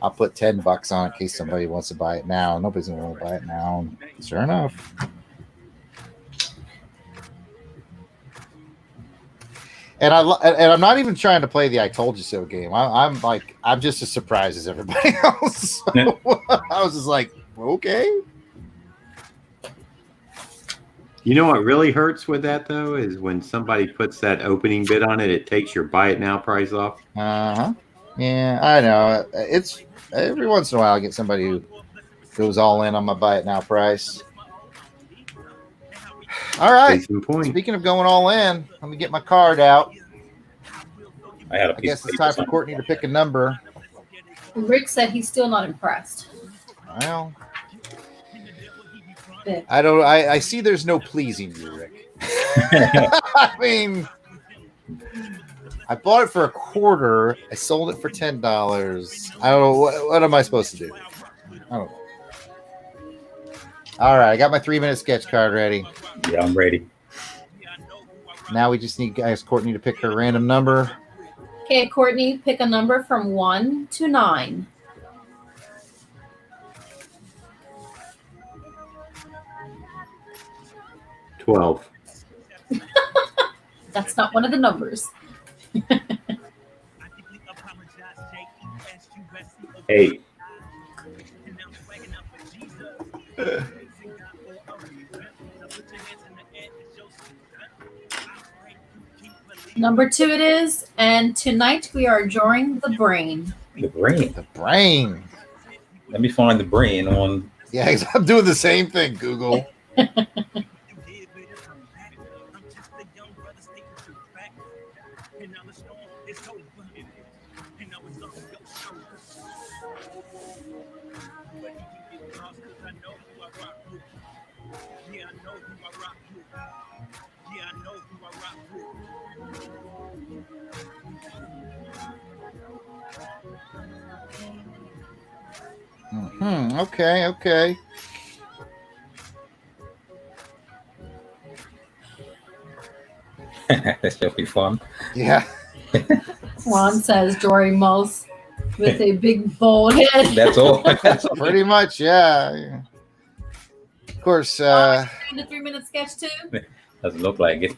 I'll put $10 on it in case somebody wants to buy it now. Nobody's gonna want to buy it now. Sure enough. And I'm not even trying to play the "I told you so" game. I'm just as surprised as everybody else. So I was just like, okay. You know what really hurts with that though is when somebody puts that opening bid on it. It takes your buy it now price off. Yeah, I know. It's every once in a while I get somebody who goes all in on my buy it now price. All right. Speaking of going all in, let me get my card out. I guess it's time for Courtney to pick a number. Rick said he's still not impressed. Well, I see there's no pleasing you, Rick. I mean, I bought it for $0.25. I sold it for $10. I don't know what am I supposed to do. I don't know. All right, I got my 3-minute sketch card ready. Yeah, I'm ready. Now we just need Courtney to pick her random number. Okay, Courtney, pick a number from 1 to 9. $12. That's not one of the numbers. 8. Number 2 it is, and tonight we are drawing the brain. The brain. The brain. Let me find the brain on. Yeah, I'm doing the same thing, Google. Okay. That should be fun. Yeah. Juan says Dory Mouse with a big bold head. That's all. Pretty much, yeah. Of course, The 3-minute sketch too. Doesn't look like it.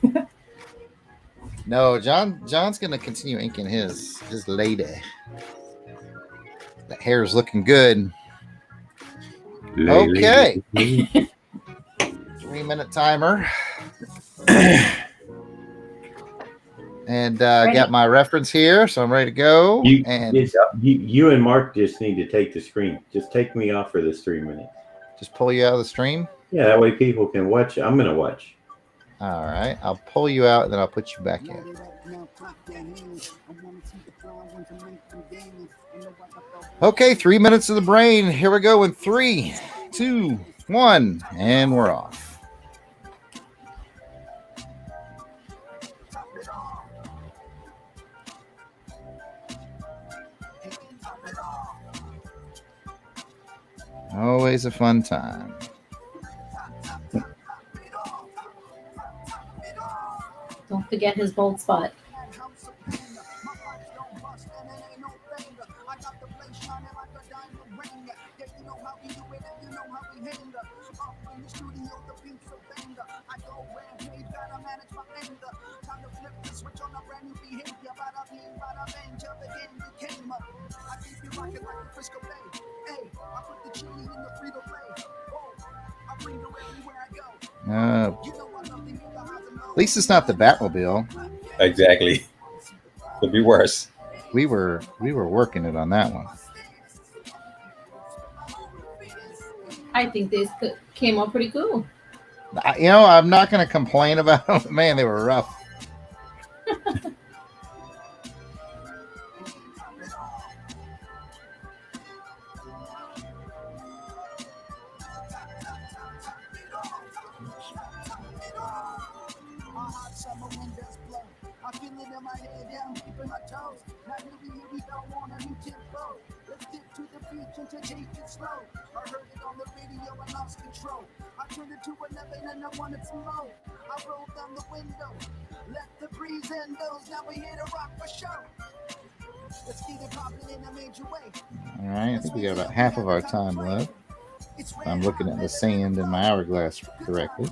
no, John's gonna continue inking his lady. That hair's looking good. Okay. 3-minute timer. And got my reference here, so I'm ready to go. You and Mark just need to take the screen. Just take me off for this 3 minutes. Just pull you out of the stream. Yeah, that way people can watch. I'm going to watch. All right. I'll pull you out, and then I'll put you back in. Okay, 3 minutes of the brain. Here we go in 3, 2, 1, and we're off. Always a fun time. Don't forget his bold spot. At least it's not the Batmobile. Exactly. Could be worse. We were working it on that one. I think these came out pretty cool. I'm not going to complain about them. Man, they were rough. All right, I think we got about half of our time left. If I'm looking at the sand in my hourglass correctly.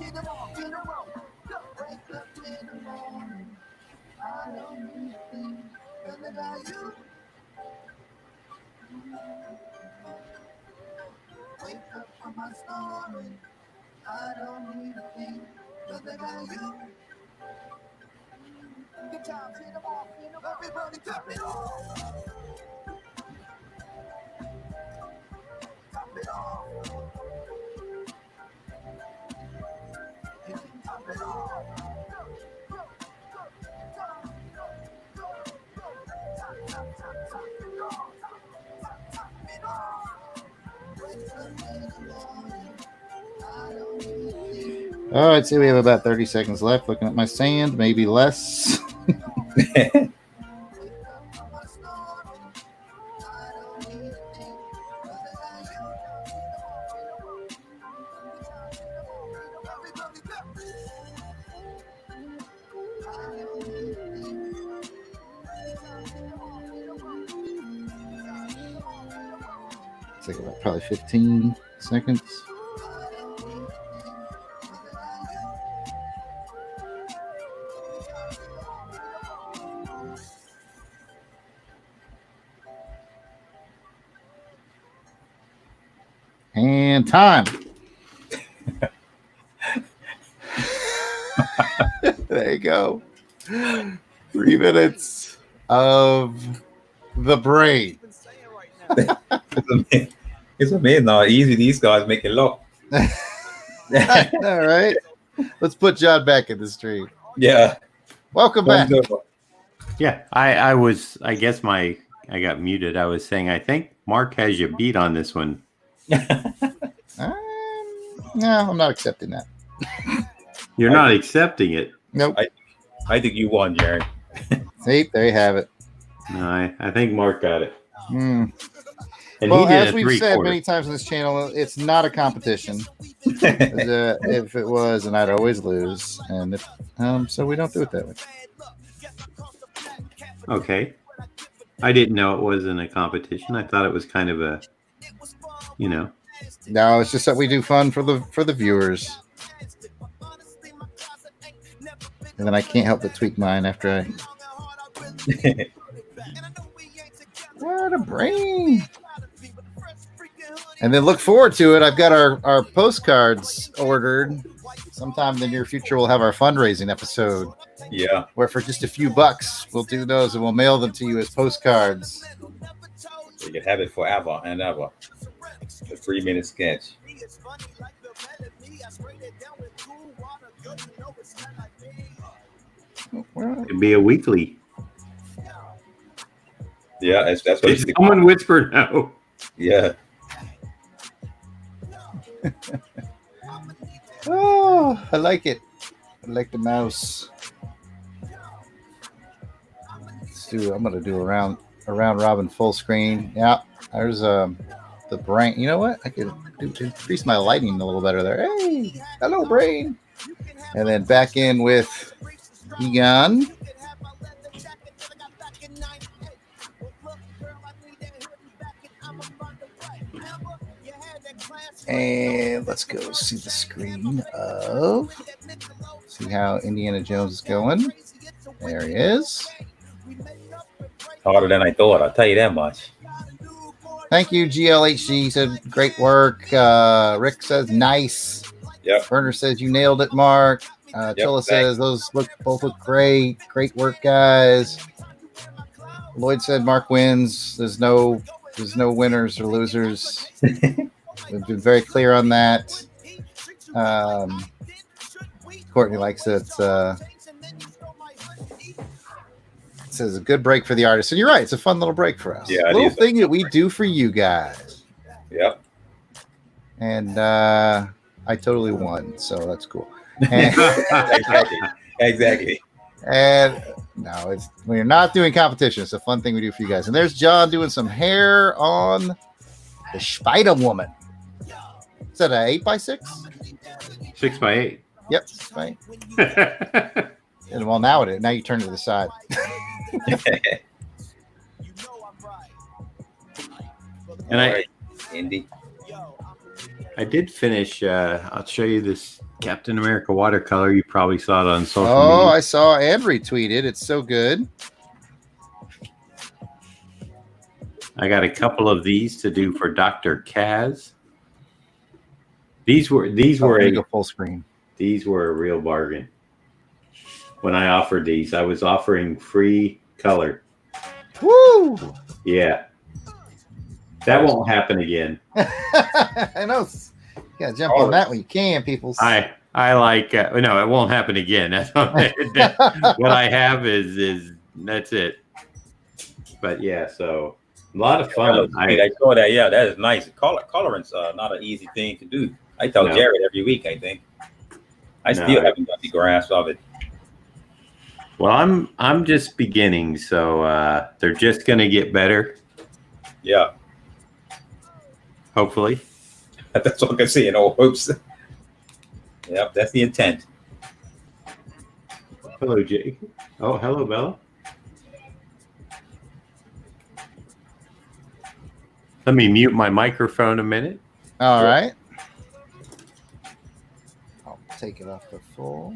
All right, so we have about 30 seconds left. Looking at my sand, maybe less. It's like about probably 15 seconds. And time. There you go. 3 minutes of the brain. It's amazing how easy these guys make it look. All right. Let's put John back in the stream. Yeah. Welcome back. Yeah, I guess I got muted. I was saying I think Mark has you beat on this one. No, I'm not accepting that. You're not accepting it. Nope. I think you won, Jared. See, there you have it. No, I think Mark got it. Mm. And Well, he did as we've said many times on this channel, it's not a competition. If it was, and I'd always lose, and so we don't do it that way. Okay. I didn't know it wasn't a competition. I thought it was kind of a, No, it's just that we do fun for the viewers. And then I can't help but tweak mine after I. What a brain! And then look forward to it. I've got our postcards ordered. Sometime in the near future, we'll have our fundraising episode. Yeah. Where for just a few bucks, we'll do those and we'll mail them to you as postcards. You can have it forever and ever. The 3-minute sketch. It'd be a weekly. Yeah, that's what Did someone whisper no? Yeah. Oh, I like it. I like the mouse. I'm gonna do a round robin full screen. Yeah, there's the brain. You know what? I could increase my lighting a little better there. Hey, hello, brain. And then back in with Egon. And let's go see the screen see how Indiana Jones is going. There he is. Harder than I thought, I'll tell you that much. Thank you, GLHG. He said, great work. Rick says, nice. Yep. Burner says, you nailed it, Mark. Chilla says, those both look great. Great work, guys. Lloyd said, Mark wins. There's no winners or losers. We've been very clear on that. Courtney likes it. Says a good break for the artist. And you're right. It's a fun little break for us. Yeah, a little thing that we do for you guys. Yep. And I totally won. So that's cool. And, Exactly. And no, we're not doing competition. It's a fun thing we do for you guys. And there's John doing some hair on the Spider Woman. Is that an 8x6? 6x8. Yep. Right. And well, now now you turn to the side. And Indy. I did finish. I'll show you this Captain America watercolor. You probably saw it on social media. Oh, I saw and retweeted. It's so good. I got a couple of these to do for Dr. Kaz. These were a full screen. These were a real bargain. When I offered these, I was offering free color. Woo! Yeah. That won't happen again. I know. You gotta jump on that when you can, people. I like no, it won't happen again. That's what I have is that's it. But yeah, so a lot of fun. I saw that. Yeah, that is nice. Coloring's not an easy thing to do. I tell Jared every week. I think I still haven't got the grasp of it. Well, I'm just beginning, so they're just gonna get better. Yeah. Hopefully. That's all I can say in all hopes. Yep, that's the intent. Hello, Jake. Oh, hello, Bella. Let me mute my microphone a minute. All Sure. right. I'll take it off the full.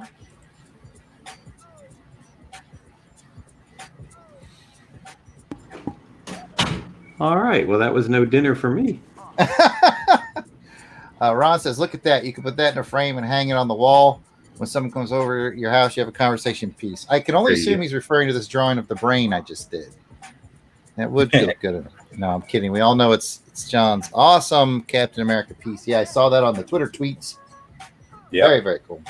All right. Well, that was no dinner for me. Ron says, look at that. You can put that in a frame and hang it on the wall. When someone comes over your house, you have a conversation piece. I can only There you assume go. he's referring to this drawing of the brain I just did. That would feel good. No, I'm kidding. We all know it's John's awesome Captain America piece. Yeah, I saw that on the Twitter tweets. Yeah. Very, very cool.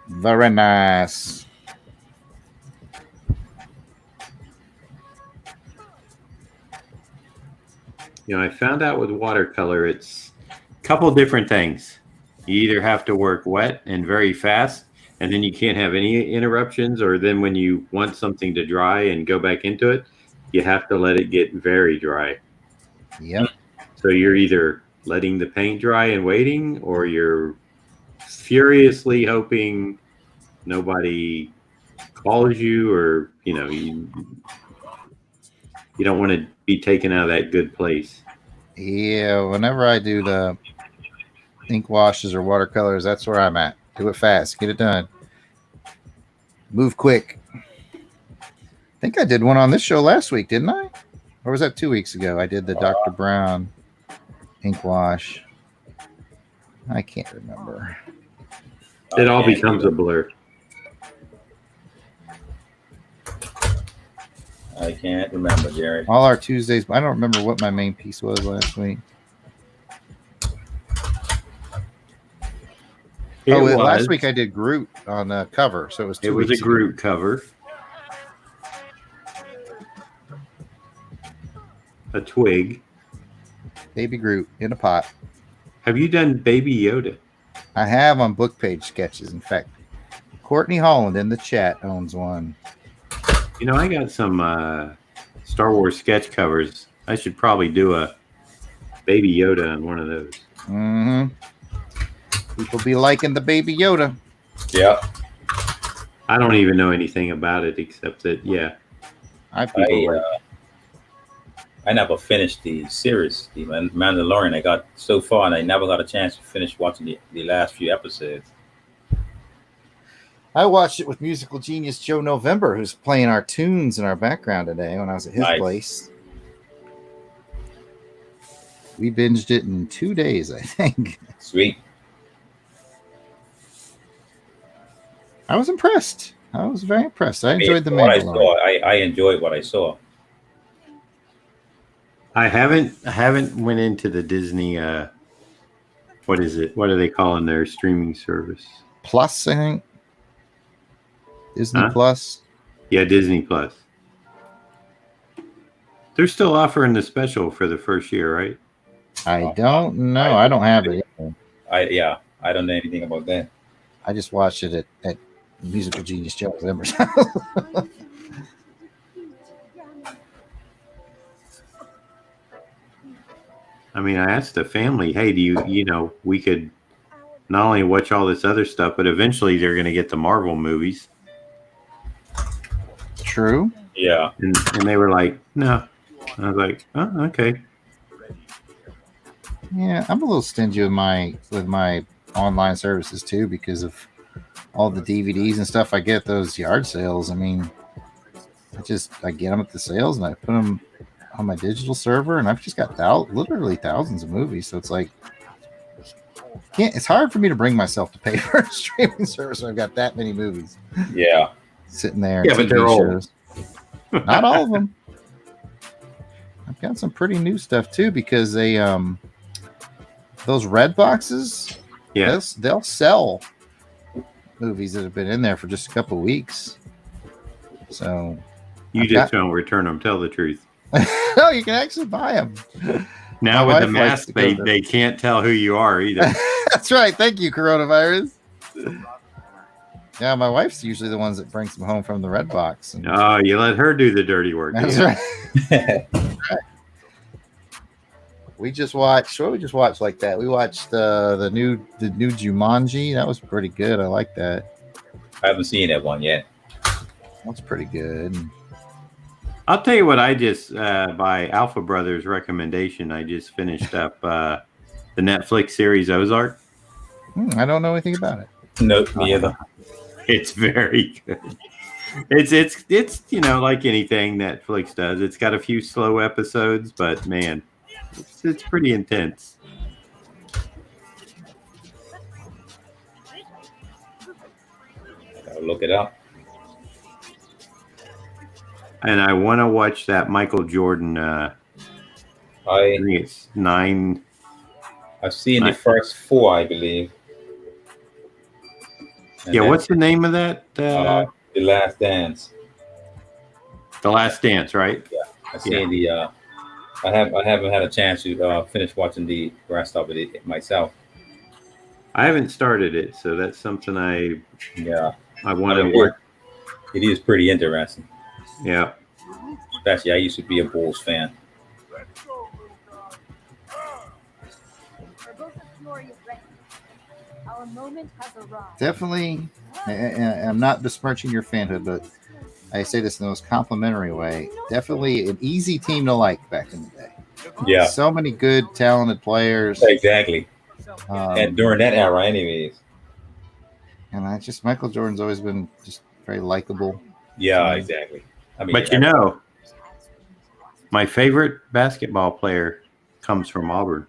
Very nice. You know, I found out with watercolor, it's a couple different things. You either have to work wet and very fast, and then you can't have any interruptions, or then when you want something to dry and go back into it, you have to let it get very dry. Yep. So you're either letting the paint dry and waiting, or you're furiously hoping nobody calls you, or you know, you don't want to be taken out of that good place. Yeah, whenever I do the ink washes or watercolors, that's where I'm at. Do it fast. Get it done. Move quick. I think I did one on this show last week, didn't I? Or was that 2 weeks ago? I did the Dr. Brown ink wash. I can't remember. It all becomes a blur. I can't remember, Jarrod. All our Tuesdays. I don't remember what my main piece was last week. Last week I did Groot on the cover, so it was 2 weeks. It was a Groot cover. A twig. Baby Groot in a pot. Have you done Baby Yoda? I have on book page sketches. In fact, Courtney Holland in the chat owns one. You know, I got some Star Wars sketch covers. I should probably do a Baby Yoda on one of those. Mm-hmm. People be liking the Baby Yoda. Yeah. I don't even know anything about it except that, yeah. I never finished the series, the Mandalorian. I got so far, and I never got a chance to finish watching the last few episodes. I watched it with musical genius Joe November, who's playing our tunes in our background today when I was at his place. We binged it in 2 days, I think. Sweet. I was impressed. I was very impressed. I enjoyed the Mandalorian. Mandalorian. I enjoyed what I saw. I haven't went into the Disney. What is it? What are they calling their streaming service? Plus, I think. Disney Plus. Yeah, Disney Plus. They're still offering the special for the first year, right? I don't know. I don't have it. I don't know anything about that. I just watched it at musical genius Joe November's. I mean, I asked the family, hey, we could not only watch all this other stuff, but eventually they're going to get the Marvel movies. True. Yeah. And they were like, no. I was like, oh, okay. Yeah, I'm a little stingy with my online services too because of all the DVDs and stuff I get at those yard sales. I mean, I get them at the sales and I put them on my digital server, and I've just got literally thousands of movies. So it's like, it's hard for me to bring myself to pay for a streaming service when I've got that many movies. Yeah. Sitting there. Yeah, but they're old. Not all of them. I've got some pretty new stuff too because they those red boxes, yes, they'll sell movies that have been in there for just a couple of weeks. So you just don't return them. Tell the truth. No, you can actually buy them. Now with the mask, they can't tell who you are either. That's right. Thank you, coronavirus. Yeah, my wife's usually the ones that brings them home from the red box. Oh, you let her do the dirty work. That's right. We just watched. What we just watched like that? We watched the new Jumanji. That was pretty good. I like that. I haven't seen that one yet. That's pretty good. I'll tell you what. I just by Alpha Brothers recommendation, I just finished up the Netflix series Ozark. I don't know anything about it. No, me either. It's very good. It's like anything Netflix does. It's got a few slow episodes, but man, it's pretty intense. I'll look it up. And I want to watch that Michael Jordan. I think it's 9. I've seen the first 4, I believe. And Yeah, then, what's the name of that? The Last Dance. The Last Dance, right? Yeah, I've seen the. I haven't had a chance to finish watching the rest of it myself. I haven't started it, so that's something I want to watch. It is pretty interesting. Yeah. Especially, I used to be a Bulls fan. Our moment has arrived. Definitely, I'm not besmirching your fanhood, but I say this in the most complimentary way. Definitely an easy team to like back in the day. Yeah. So many good, talented players. Exactly. And during that era, anyways. And Michael Jordan's always been just very likable. Yeah, exactly. I mean, But my favorite basketball player comes from Auburn.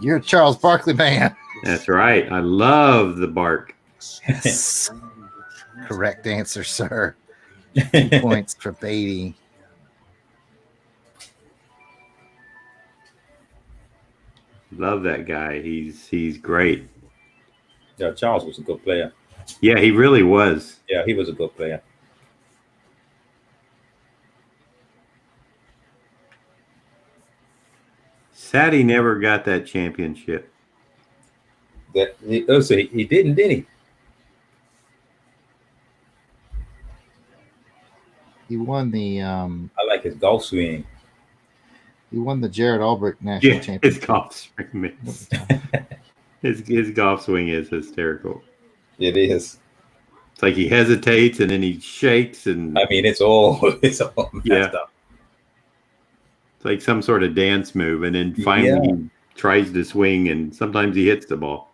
You're a Charles Barkley man. That's right. I love the bark. Yes. Correct answer, sir. 2 points for Beatty. Love that guy. He's great. Yeah, Charles was a good player. Yeah, he really was. Yeah, he was a good player. Sad he never got that championship. He didn't, did he? He won the I like his golf swing. He won the Jarrod Alberich National His Championship. golf swing. his golf swing is hysterical. It is. It's like he hesitates and then he shakes and I mean, it's all messed up. It's like some sort of dance move, and then finally he tries to swing, and sometimes he hits the ball.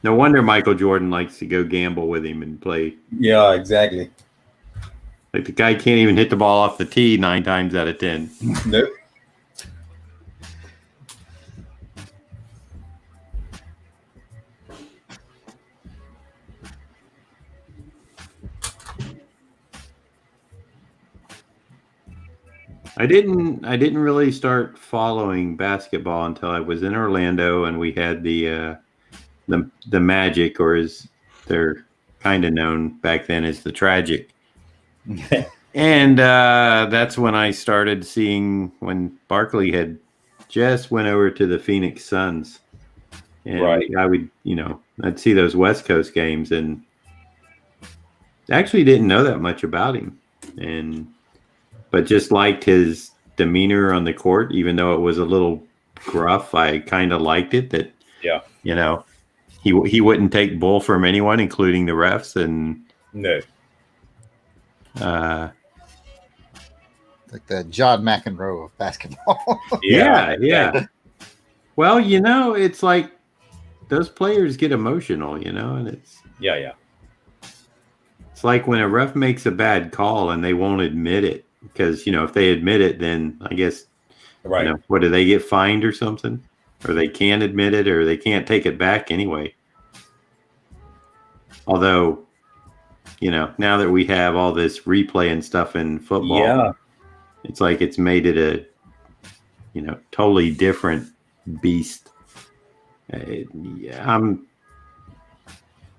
No wonder Michael Jordan likes to go gamble with him and play. Yeah, exactly. Like the guy can't even hit the ball off the tee 9 times out of 10. Nope. I didn't really start following basketball until I was in Orlando, and we had the Magic, or as they're kind of known back then as the Tragic. And that's when I started seeing when Barkley had just went over to the Phoenix Suns. And I would, I'd see those West Coast games and actually didn't know that much about him. But just liked his demeanor on the court, even though it was a little gruff. I kind of liked it that, he wouldn't take bull from anyone, including the refs. And like the John McEnroe of basketball. Yeah. Well, it's like those players get emotional, and it's it's like when a ref makes a bad call and they won't admit it. Because, if they admit it, then I guess, what do they get fined or something? Or they can't admit it, or they can't take it back anyway. Although, now that we have all this replay and stuff in football, it's like it's made it a, totally different beast. I'm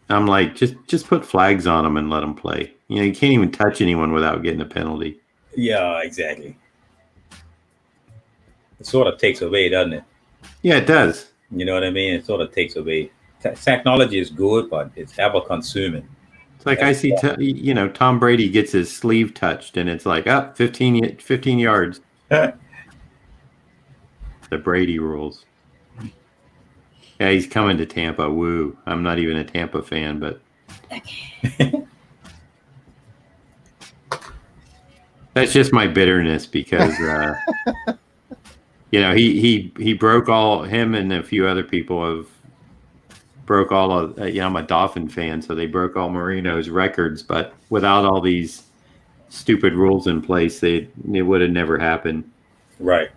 like, just put flags on them and let them play. You can't even touch anyone without getting a penalty. Yeah, exactly. It sort of takes away, doesn't it? Yeah, it does. You know what I mean? It sort of takes away. Technology is good, but it's ever consuming. It's like I see, Tom Brady gets his sleeve touched, and it's like, 15 yards. the Brady rules. Yeah, he's coming to Tampa. Woo! I'm not even a Tampa fan, but that's just my bitterness because he broke all him and a few other people have broke all of I'm a Dolphin fan, so they broke all Marino's records, but without all these stupid rules in place, it would have never happened. Right.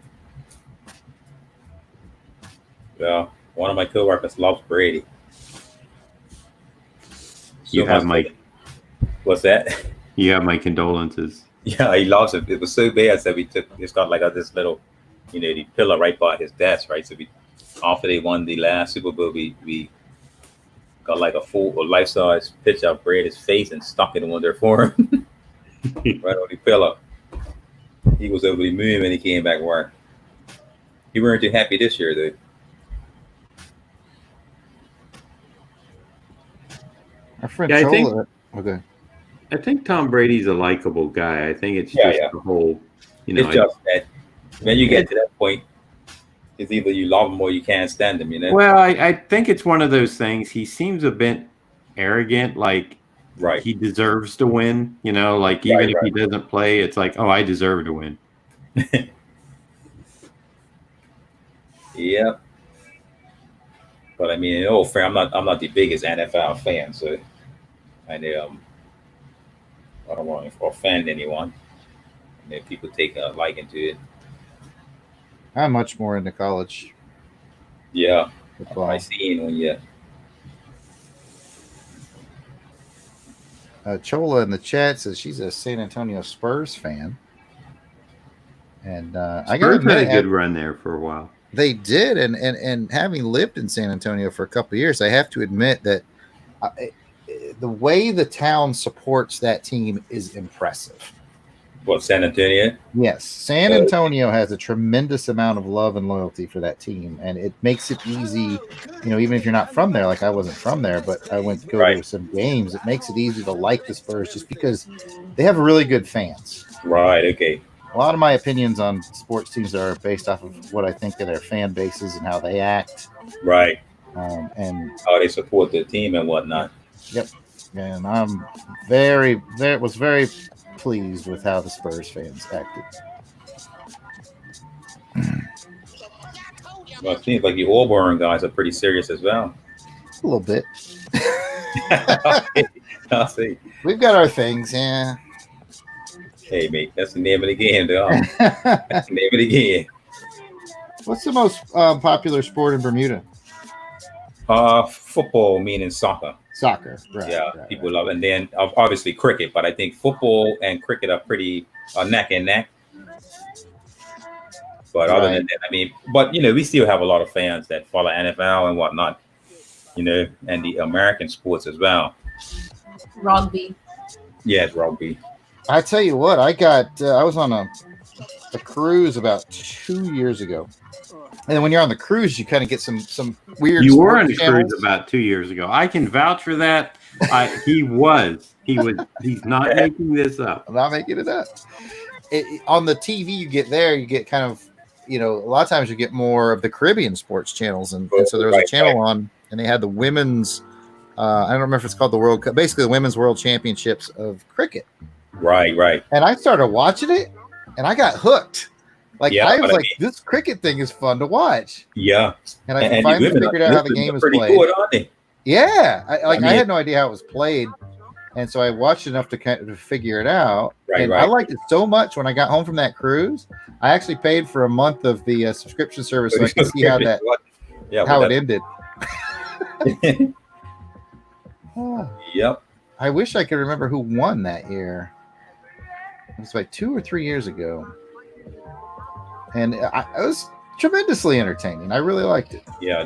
Well, one of my coworkers loves Brady. What's that? You have my condolences. Yeah, he loves it. It was so bad that it's got like this little, the pillar right by his desk, right? So after they won the last Super Bowl, we got like a life-size picture of Brady's face and stuck it on there for him. Right on the pillow. He was over the moon when he came back to work. He weren't too happy this year, though. Our friend I think Tom Brady's a likable guy. I think it's just the whole, It's just that when you get to that point, it's either you love him or you can't stand him, Well, I think it's one of those things. He seems a bit arrogant, like he deserves to win, like even if he doesn't play, it's like, oh, I deserve to win. Yeah. But I mean, I'm not the biggest NFL fan, so I don't want to offend anyone. And if people take a liking to it. I'm much more into college. Yeah. Football. I seen when you. Chola in the chat says she's a San Antonio Spurs fan. And I got to admit, had a good run there for a while. They did, and having lived in San Antonio for a couple of years, I have to admit that the way the town supports that team is impressive. What, San Antonio? Yes, San Antonio has a tremendous amount of love and loyalty for that team, and it makes it easy. Even if you're not from there, like I wasn't from there, but I went to go to some games. It makes it easy to like the Spurs just because they have really good fans. Right. Okay. A lot of my opinions on sports teams are based off of what I think of their fan bases and how they act. Right. And how they support their team and whatnot. Yep. And I'm very pleased with how the Spurs fans acted. Well, it seems like the Auburn guys are pretty serious as well. A little bit. I'll see. We've got our things, yeah. Hey, mate, that's the name of the game, though. That's the name of the game. What's the most popular sport in Bermuda? Football, meaning soccer. Soccer, right. Yeah, people love it. And then obviously cricket, but I think football and cricket are pretty neck and neck. But other than that, I mean, but we still have a lot of fans that follow NFL and whatnot, and the American sports as well. Rugby. Yes, rugby. I tell you what, I was on a cruise about 2 years ago. And when you're on the cruise, you kind of get some weird. You were on the cruise about 2 years ago. I can vouch for that. He was. He's not making this up. I'm not making it up. On the TV, you get kind of, a lot of times you get more of the Caribbean sports channels, and so there was a channel on, and they had the women's. I don't remember if it's called the World Cup. Basically, the Women's World Championships of cricket. Right. And I started watching it, and I got hooked. I was like, this cricket thing is fun to watch. Yeah. And I finally figured out how the game is played. Good, aren't they? Yeah. I had no idea how it was played. And so I watched enough to kind of figure it out. Right. I liked it so much when I got home from that cruise. I actually paid for a month of the subscription service so I could see how it ended. Yep. I wish I could remember who won that year. It was like 2 or 3 years ago. And it was tremendously entertaining. I really liked it. Yeah.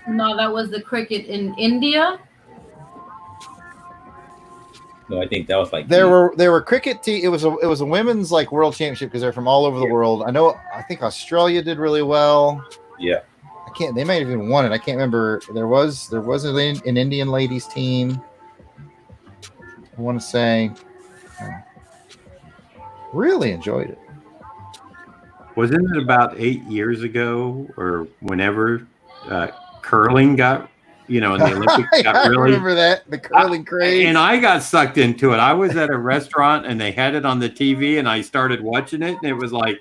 No, that was the cricket in India. No, I think that was like there were cricket team. It was a women's world championship because they're from all over the world. I think Australia did really well. Yeah. They might have even won it. I can't remember. There was an Indian ladies team. I want to say really enjoyed it. wasn't it about 8 years ago or whenever curling got, in the Olympics got I really. remember that, the curling craze. And I got sucked into it. I was at a restaurant and they had it on the TV and I started watching it and it was like,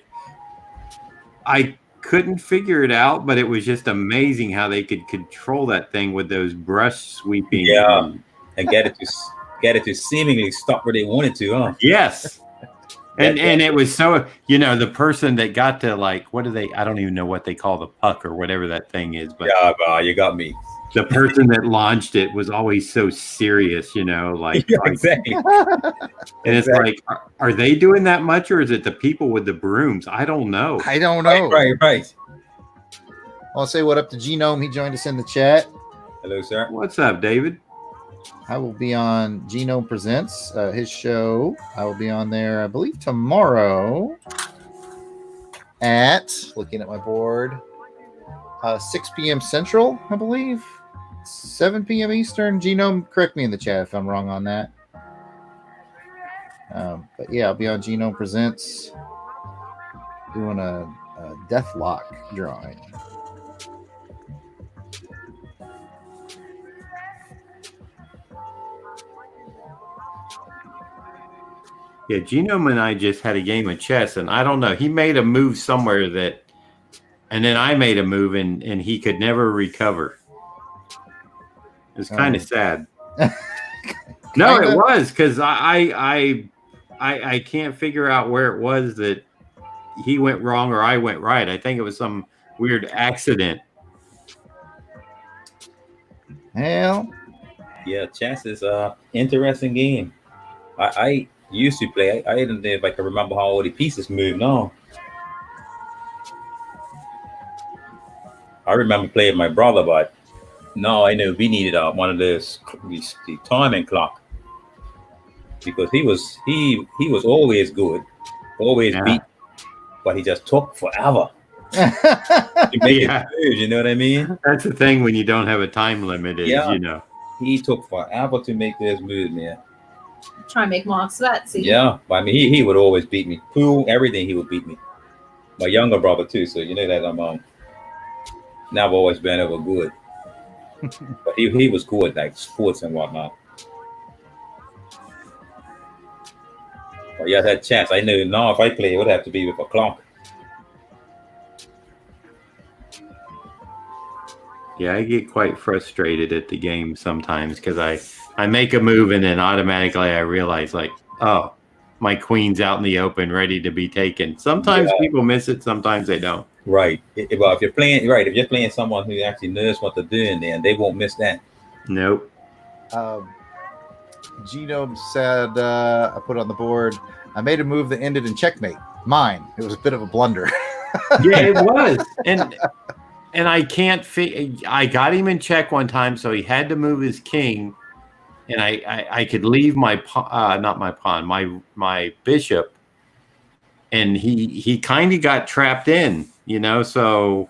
I couldn't figure it out, but it was just amazing how they could control that thing with those brush sweeping. Yeah, and get it to seemingly stop where they wanted to, huh? Yes. And it was so, the person that got to I don't even know what they call the puck or whatever that thing is, but yeah, you got me. The person that launched it was always so serious, exactly. And it's like, are they doing that much, or is it the people with the brooms? I don't know. Right. I'll say what up to Genome. He joined us in the chat. Hello, sir. What's up, David? I will be on Genome Presents, his show. I will be on there, I believe, tomorrow at, looking at my board, 6 p.m. Central, I believe. 7 p.m. Eastern. Genome, correct me in the chat if I'm wrong on that. But yeah, I'll be on Genome Presents doing a Deathlock drawing. Yeah, Genome and I just had a game of chess, and I don't know. He made a move somewhere and then I made a move, and he could never recover. It was kind of sad. No, it was, because I can't figure out where it was that he went wrong or I went right. I think it was some weird accident. Well, yeah, chess is a interesting game. I used to play. I didn't know if I can remember how all the pieces move now. I remember playing with my brother, but no, I knew we needed one of those the timing clock, because he was always good, always beat, but he just took forever to make it move. You know what I mean? That's the thing when you don't have a time limit. He took forever to make this move, man. Try and make Mark sweat. See? Yeah, but I mean, he would always beat me. Pool, everything, he would beat me. My younger brother too, so you know that I'm never always been over good. But he was good, like sports and whatnot. But yeah, that chance. I knew now if I play, it would have to be with a clock. Yeah, I get quite frustrated at the game sometimes because I make a move and then automatically I realize oh, my queen's out in the open ready to be taken. Sometimes people miss it, sometimes they don't. Right. Well, if you're playing someone who actually knows what they're doing, then they won't miss that. Nope. Genome said, I put on the board, I made a move that ended in checkmate. Mine. It was a bit of a blunder. Yeah, it was. And I can't I got him in check one time, so he had to move his king, and I could leave my not my pawn, my bishop, and he kind of got trapped in, so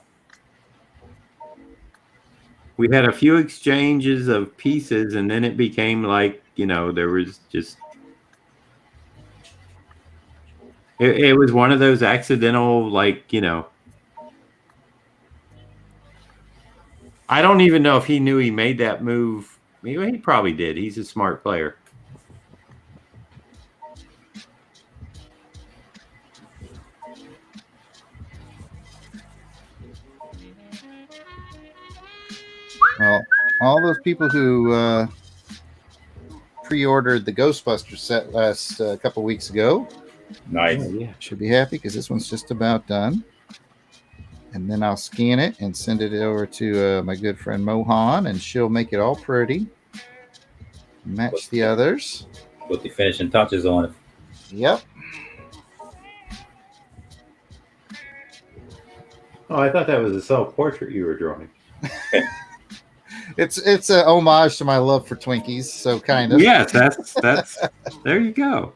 we had a few exchanges of pieces, and then it became there was just it was one of those accidental I don't even know if he knew he made that move. Maybe he probably did. He's a smart player. Well, all those people who pre-ordered the Ghostbusters set last couple weeks ago, nice, should be happy because this one's just about done. And then I'll scan it and send it over to my good friend Mohan, and she'll make it all pretty. Match the others. Put the finishing touches on it. Yep. Oh, I thought that was a self-portrait you were drawing. It's a homage to my love for Twinkies, so kind of. Yes, that's there you go.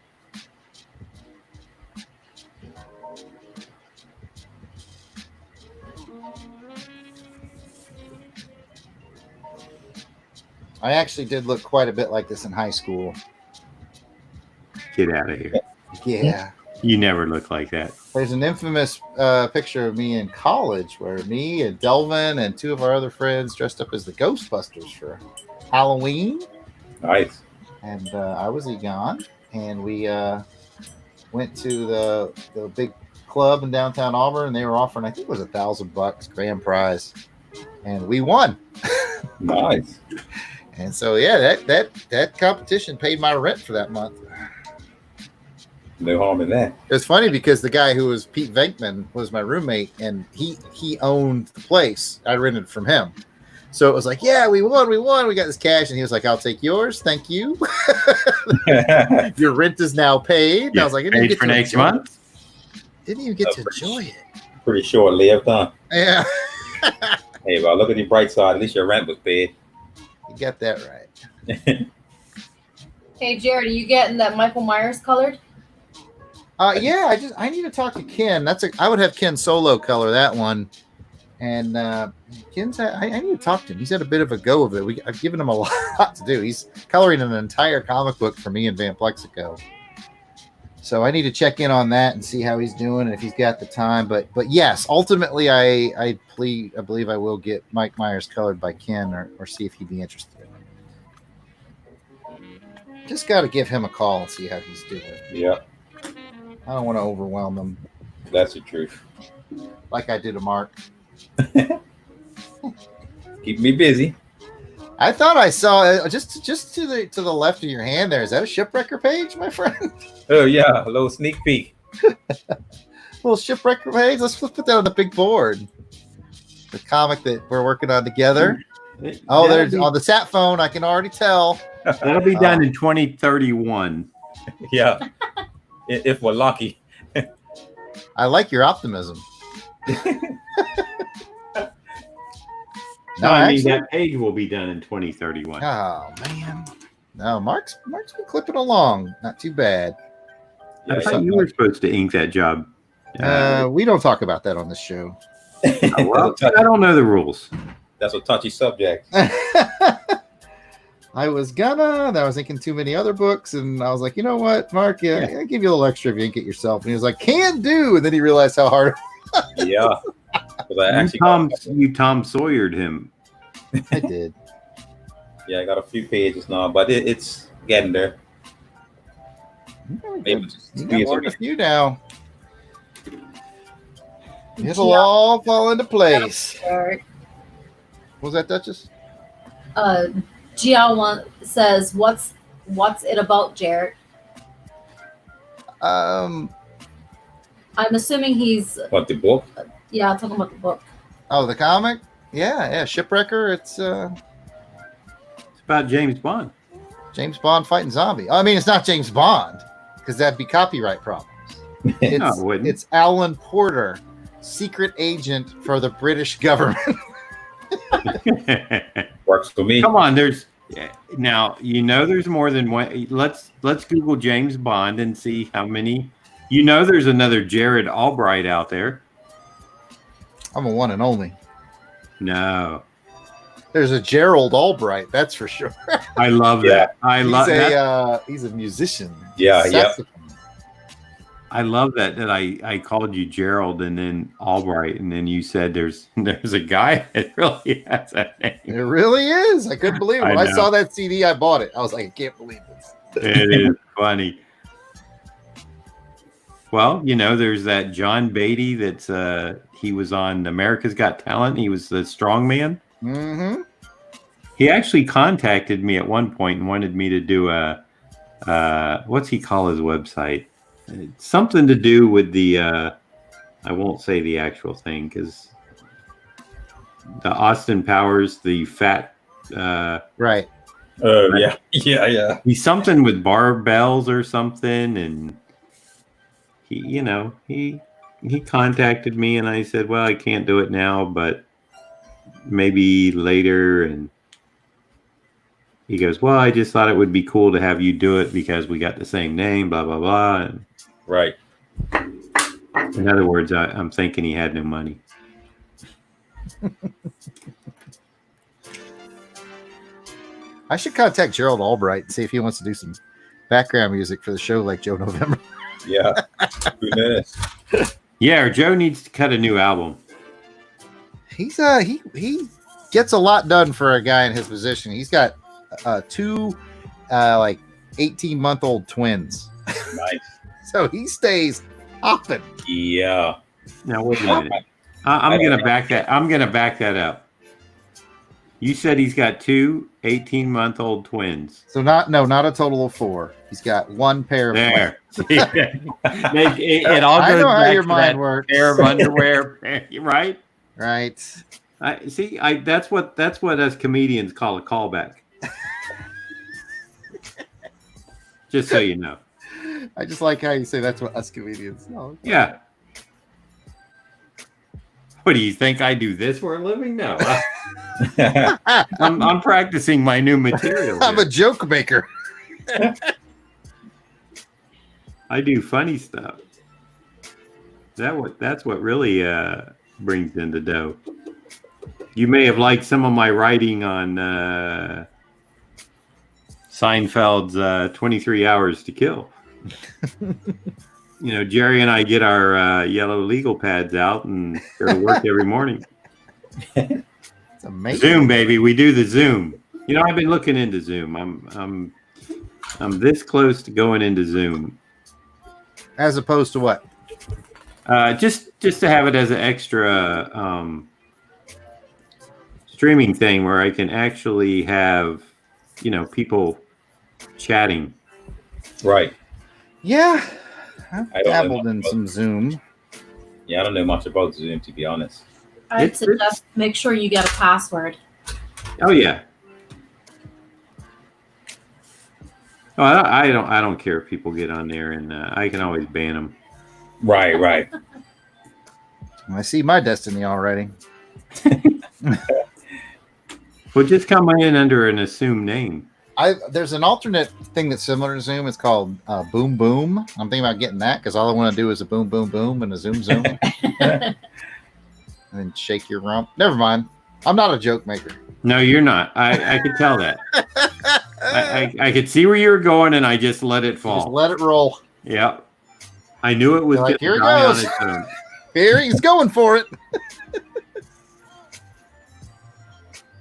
I actually did look quite a bit like this in high school. Get out of here. Yeah. You never look like that. There's an infamous picture of me in college where me and Delvin and two of our other friends dressed up as the Ghostbusters for Halloween. Nice. And I was Egon, and we went to the big club in downtown Auburn, and they were offering, I think it was $1,000 grand prize, and we won. Nice. And so yeah, that competition paid my rent for that month. No harm in that. It's funny because the guy who was Pete Venkman was my roommate, and he owned the place. I rented from him. So it was like, yeah, we won. We got this cash. And he was like, I'll take yours. Thank you. Your rent is now paid. And I was like, paid for next month? Didn't even get to enjoy it. Pretty short lived, huh? Yeah. Hey, well, look at the bright side. At least your rent was paid. You got that right. Hey, Jared, are you getting that Michael Myers colored? Yeah, I need to talk to Ken. I would have Ken solo color that one. And Ken's I need to talk to him. He's had a bit of a go of it. I've given him a lot to do. He's coloring an entire comic book for me and Van Plexico. So I need to check in on that and see how he's doing and if he's got the time. But yes, ultimately I believe I will get Mike Myers colored by Ken or see if he'd be interested. Just got to give him a call and see how he's doing. Yeah. I don't want to overwhelm him. That's the truth. Like I did to Mark. Keep me busy. I thought I saw just to the left of your hand there. Is that a Shipwrecker page, my friend? Oh yeah, a little sneak peek. Little Shipwrecker page. Let's put that on the big board. The comic that we're working on together. Oh, there's on the sat phone. I can already tell. That'll be done in 2031. Yeah, if we're lucky. I like your optimism. No, I mean that page will be done in 2031. Oh man, no, Mark's been clipping along, not too bad. I thought you were supposed to ink that job. We don't talk about that on this show. Well, I don't know the rules. That's a touchy subject. I was thinking too many other books, and I was like, you know what, Mark, I'll give you a little extra if you ink it yourself. And he was like, can do, and then he realized how hard. Yeah. You Tom Sawyered him. I did. Yeah, I got a few pages now, but it's getting there. Maybe you got more than a few now. It'll all fall into place. What was that, Duchess? GL1 says, "What's it about, Jared?" I'm assuming he's what, the book? Yeah, I'm talking about the book. Oh, the comic? Yeah, Shipwrecker. It's about James Bond. James Bond fighting zombie. I mean, it's not James Bond because that'd be copyright problems. It's Alan Porter, secret agent for the British government. Works for me. Come on, there's more than one. Let's Google James Bond and see how many. There's another Jarrod Alberich out there. I'm a one and only. No. There's a Jarrod Alberich, that's for sure. I love that. He's a musician. Yeah, yeah. I love that I called you Gerald and then Albright, and then you said there's a guy that really has that name. It really is. I couldn't believe it. When I saw that CD, I bought it. I was like, I can't believe this. It is funny. Well, there's that John Beatty that's he was on America's Got Talent. He was the strongman. Mm-hmm. He actually contacted me at one point and wanted me to do what's he call his website? It's something to do with the I won't say the actual thing because the Austin Powers, the fat right. Yeah. He's something with barbells or something, and he contacted me, and I said, well, I can't do it now, but maybe later. And he goes, well, I just thought it would be cool to have you do it because we got the same name, blah, blah, blah. And right. In other words, I'm thinking he had no money. I should contact Jarrod Alberich and see if he wants to do some background music for the show like Joe November. Yeah. Who knows? Yeah, or Joe needs to cut a new album. He's he gets a lot done for a guy in his position. He's got two like 18-month-old twins. Nice. So he stays hopping. Yeah. Now wait a minute. I'm gonna back that up. You said he's got two 18-month-old twins. So not a total of 4. He's got one pair of There. it all I goes know how back your to mind that works. pair of underwear, right? Right. That's what us comedians call a callback. Just so you know. I just like how you say that's what us comedians know. Yeah. What do you think I do this for a living? No. I'm practicing my new material. I'm a joke maker. I do funny stuff. That's what really brings in the dough. You may have liked some of my writing on Seinfeld's 23 Hours to Kill. Jerry and I get our yellow legal pads out and go to work every morning. It's amazing. Zoom, baby. We do the Zoom. I've been looking into Zoom. I'm this close to going into Zoom. As opposed to what? Just to have it as an extra streaming thing where I can actually have, people chatting. Right. Yeah. I I've don't dabbled know in much some Zoom. Yeah, I don't know much about Zoom, to be honest. I'd suggest make sure you get a password. Oh yeah. Oh, I don't care if people get on there, and I can always ban them. Right. I see my destiny already. Well, just come in under an assumed name. There's an alternate thing that's similar to Zoom. It's called Boom Boom. I'm thinking about getting that because all I want to do is a boom boom boom and a zoom zoom, and then shake your rump. Never mind. I'm not a joke maker. No, you're not. I could tell that. I could see where you were going, and I just let it fall. Just let it roll. Yeah, I knew it was You're like, going to here it die on goes. its own. Here he's going for it.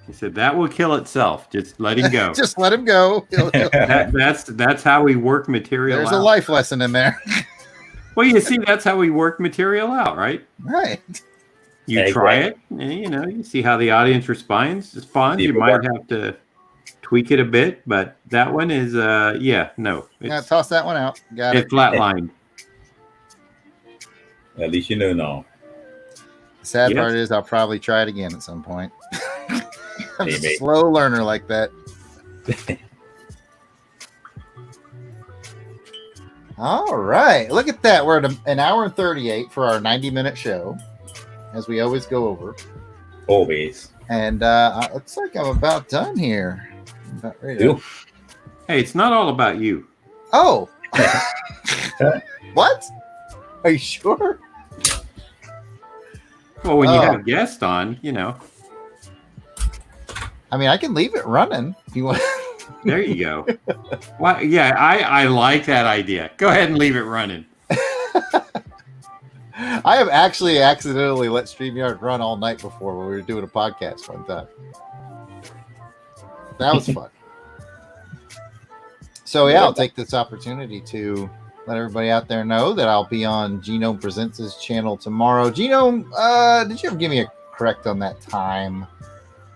He said that will kill itself. Just let him go. Just let him go. That's how we work material. There's out. a life lesson in there. Well, you see, that's how we work material out, right? Right. You try it, and you see how the audience responds. You might have to tweak it a bit, but that one is, no. Toss that one out. Got it. It flatlined. At least you know now. The sad part is I'll probably try it again at some point. I'm just a slow learner like that. All right. Look at that. We're at an hour and 38 for our 90-minute show, as we always go over. Always. And it looks like I'm about done here. I'm about ready to... Hey, it's not all about you. Oh. What? Are you sure? Well, when you have guests on, I mean, I can leave it running if you want. There you go. Well, yeah, I like that idea. Go ahead and leave it running. I have actually accidentally let StreamYard run all night before when we were doing a podcast one time. That was fun. So, yeah, I'll take this opportunity to let everybody out there know that I'll be on Genome Presents' channel tomorrow. Genome, did you ever give me a correct on that time?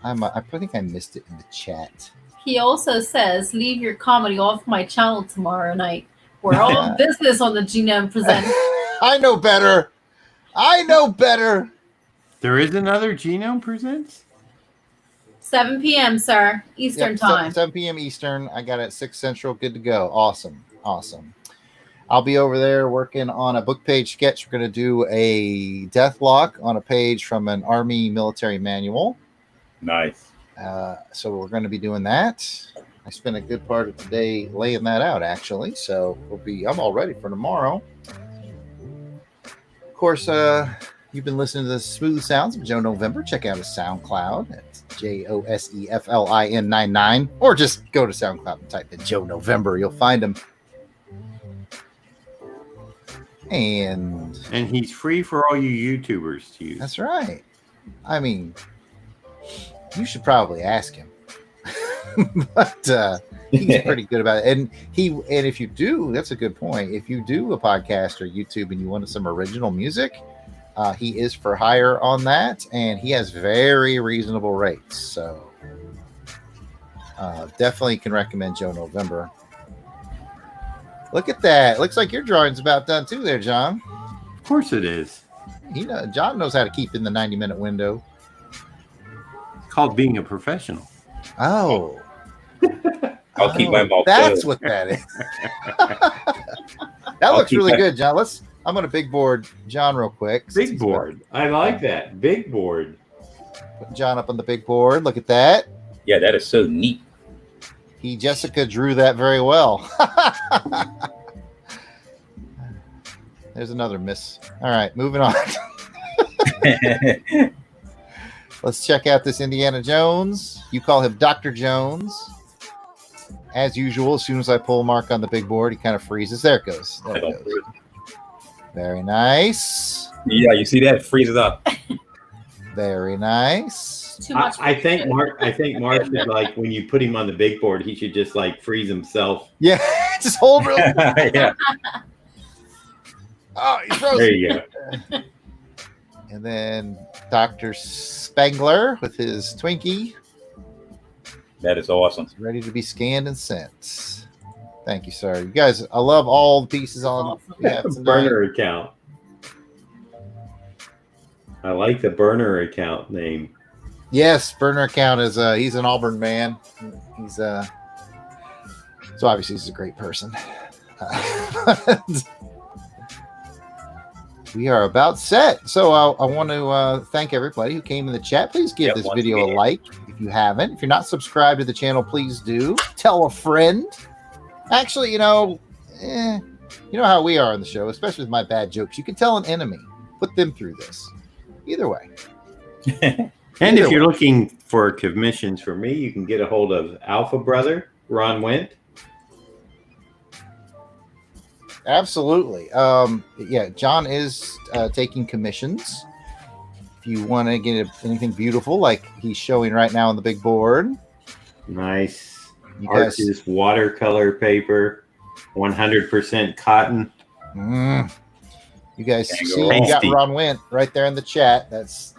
I think I missed it in the chat. He also says, leave your comedy off my channel tomorrow night. We're all business on the Genome Presents. I know better. There is another Genome Presents? 7 p.m., sir. Eastern time. 7 p.m. Eastern. I got it at 6 Central. Good to go. Awesome. I'll be over there working on a book page sketch. We're going to do a deathlock on a page from an Army military manual. Nice. So we're going to be doing that. I spent a good part of today laying that out, actually. So I'm all ready for tomorrow. Of course, you've been listening to the smooth sounds of Joe November. Check out his SoundCloud. That's JOSEFLIN99. Or just go to SoundCloud and type in Joe November. You'll find him. And he's free for all you YouTubers to use. that's right. I mean, you should probably ask him. But he's pretty good about it. And if you do, that's a good point. If you do a podcast or YouTube and you wanted some original music, he is for hire on that, and he has very reasonable rates. So definitely can recommend Joe November. Look at that. Looks like your drawing's about done too there, John. Of course it is. John knows how to keep in the 90-minute window. It's called being a professional. Oh. I'll keep my mouth That's closed. what that is. That looks really good, John. I'm going to big board John real quick. Big board. I like that. Big board. Put John up on the big board. Look at that. Yeah, that is so neat. Jessica drew that very well. There's another miss. All right, moving on. Let's check out this Indiana Jones. You call him Dr. Jones. As usual, as soon as I pull Mark on the big board, he kind of freezes. There it goes. There it goes. Very nice. Yeah, you see that? Freezes up. Very nice. Too much. I think Mark should, like, when you put him on the big board, he should just like freeze himself. Yeah, just hold real. Yeah. Oh, he's frozen. There you go. And then Dr. Spangler with his Twinkie. That is awesome. Ready to be scanned and sent. Thank you, sir. You guys, I love all the pieces on we have tonight. Burner account. I like the burner account name. Yes, burner account is he's an Auburn man. He's so obviously he's a great person. We are about set. So I want to thank everybody who came in the chat. Please give this video a like if you haven't. If you're not subscribed to the channel, please do. Tell a friend. Actually, you know how we are on the show, especially with my bad jokes. You can tell an enemy. Put them through this. Either way. And if you're looking for commissions for me, you can get a hold of Alpha Brother, Ron Wendt. Absolutely. Yeah, John is taking commissions. If you want to get anything beautiful like he's showing right now on the big board. Nice. You guys, Arches watercolor paper, 100% cotton. You guys Can't see, go you got wrong. Ron Wendt right there in the chat. That's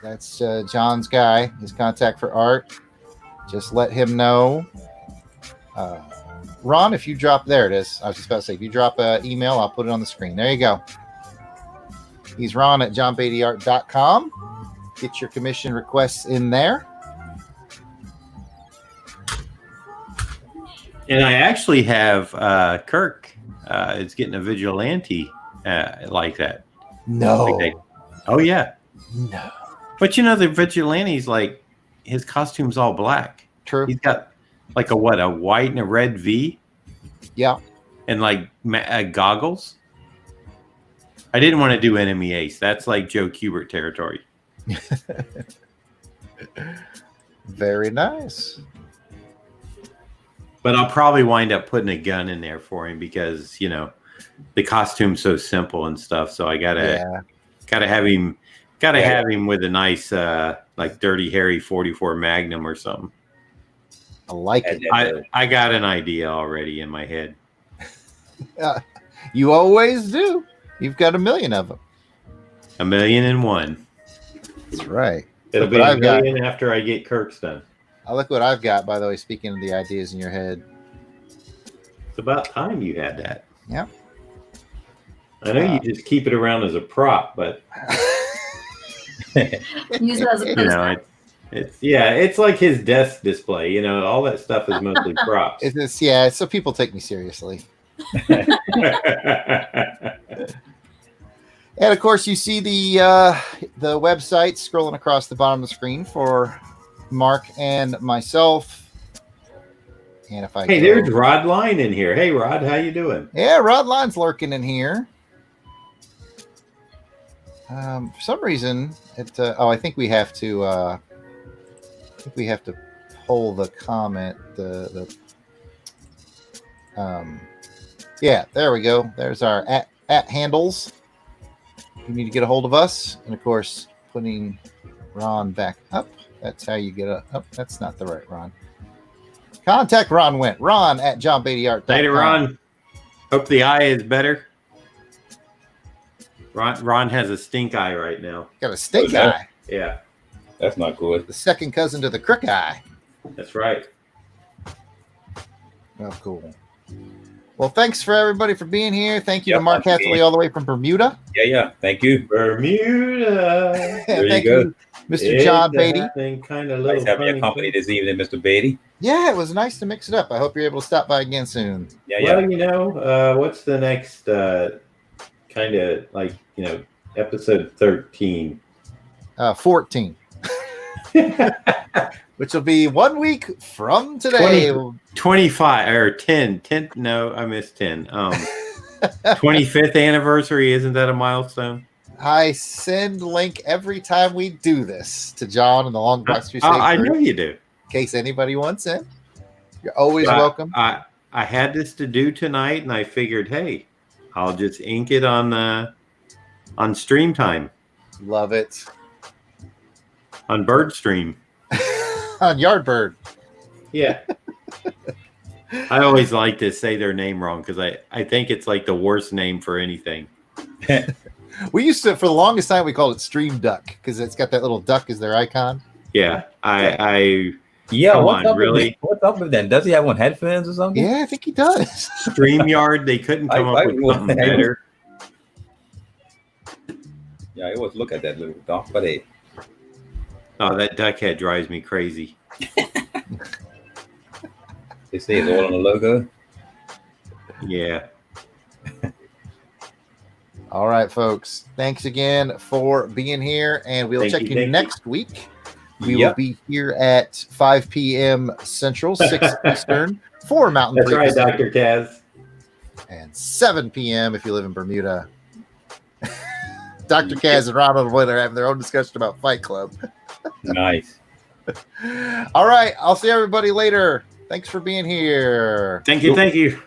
John's guy, his contact for art. Just let him know. Ron, if you drop, there it is. I was just about to say, if you drop an email, I'll put it on the screen. There you go. He's Ron at johnbeattyart.com. Get your commission requests in there. And I actually have Kirk is getting a vigilante like that. No. Oh, yeah. No. But you know, the vigilante's like, his costume's all black. True. He's got like a white and a red V? Yeah. And like goggles? I didn't want to do Enemy Ace. That's like Joe Kubert territory. Very nice. But I'll probably wind up putting a gun in there for him because, you know, the costume's so simple and stuff. So I gotta have him with a nice like Dirty Harry 44 Magnum or something. I like it. I got an idea already in my head. You always do. You've got a million of them. 1,000,001. That's right. It'll be a million after I get Kirk's done. I look what I've got, by the way, speaking of the ideas in your head. It's about time you had that. Yeah. I know you just keep it around as a prop, but Use it as a you know, it's like his desk display. You know, all that stuff is mostly props. So people take me seriously. And of course, you see the website scrolling across the bottom of the screen for Mark and myself. And if I there's Rod Line in here. Hey, Rod, how you doing? Yeah, Rod Line's lurking in here. For some reason, I think we have to. Pull the comment. Yeah, there we go. There's our at handles. you need to get a hold of us. And of course, putting Ron back up. That's how you get up. That's not the right Ron. Contact Ron Went. Ron at johnbeattyart.com. Later, Ron. Hope the eye is better. Ron has a stink eye right now. Got a stink that? eye. Yeah, That's not good. The second cousin to the crook eye. that's right. Oh, cool. Well, thanks for everybody for being here. Thank you to Yeah, Mark thank you. Hatherley all the way from Bermuda. Yeah. Thank you. Bermuda. There you Thank go. you, Mr. John Beatty. Kind of Nice having your company this evening, Mr. Beatty. Yeah, it was nice to mix it up. I hope you're able to stop by again soon. Yeah. Well, what's the next kind of like, episode 13? 14, which will be 1 week from today. 25 or 10. No, I missed 10. 25th anniversary. Isn't that a milestone? I send link every time we do this to John and the Long Box Crusade I group, know you do. in case anybody wants in. You're always welcome. I had this to do tonight, and I figured, hey, I'll just ink it on Stream Time, Love it. on Bird Stream. On Yardbird. Yeah. I always like to say their name wrong because I think it's like the worst name for anything. We used to, for the longest time, we called it Stream Duck because it's got that little duck as their icon. Yeah, Yeah. Come What's on, up really? What's up with that? Does he have on headphones or something? Yeah, I think he does. StreamYard, they couldn't come up with something better. Yeah, I always look at that little dog, but hey. Oh, that duck head drives me crazy. They say it's all on the logo. Yeah. All right, folks. Thanks again for being here, and we'll check you next week. We will be here at 5 p.m. Central, 6 Eastern, 4 Mountain. That's 3 right, Pacific, Dr. Kaz. and 7 p.m. if you live in Bermuda. Dr. Kaz and Ronald Wood are having their own discussion about Fight Club. Nice. All right. I'll see everybody later. Thanks for being here. Thank you.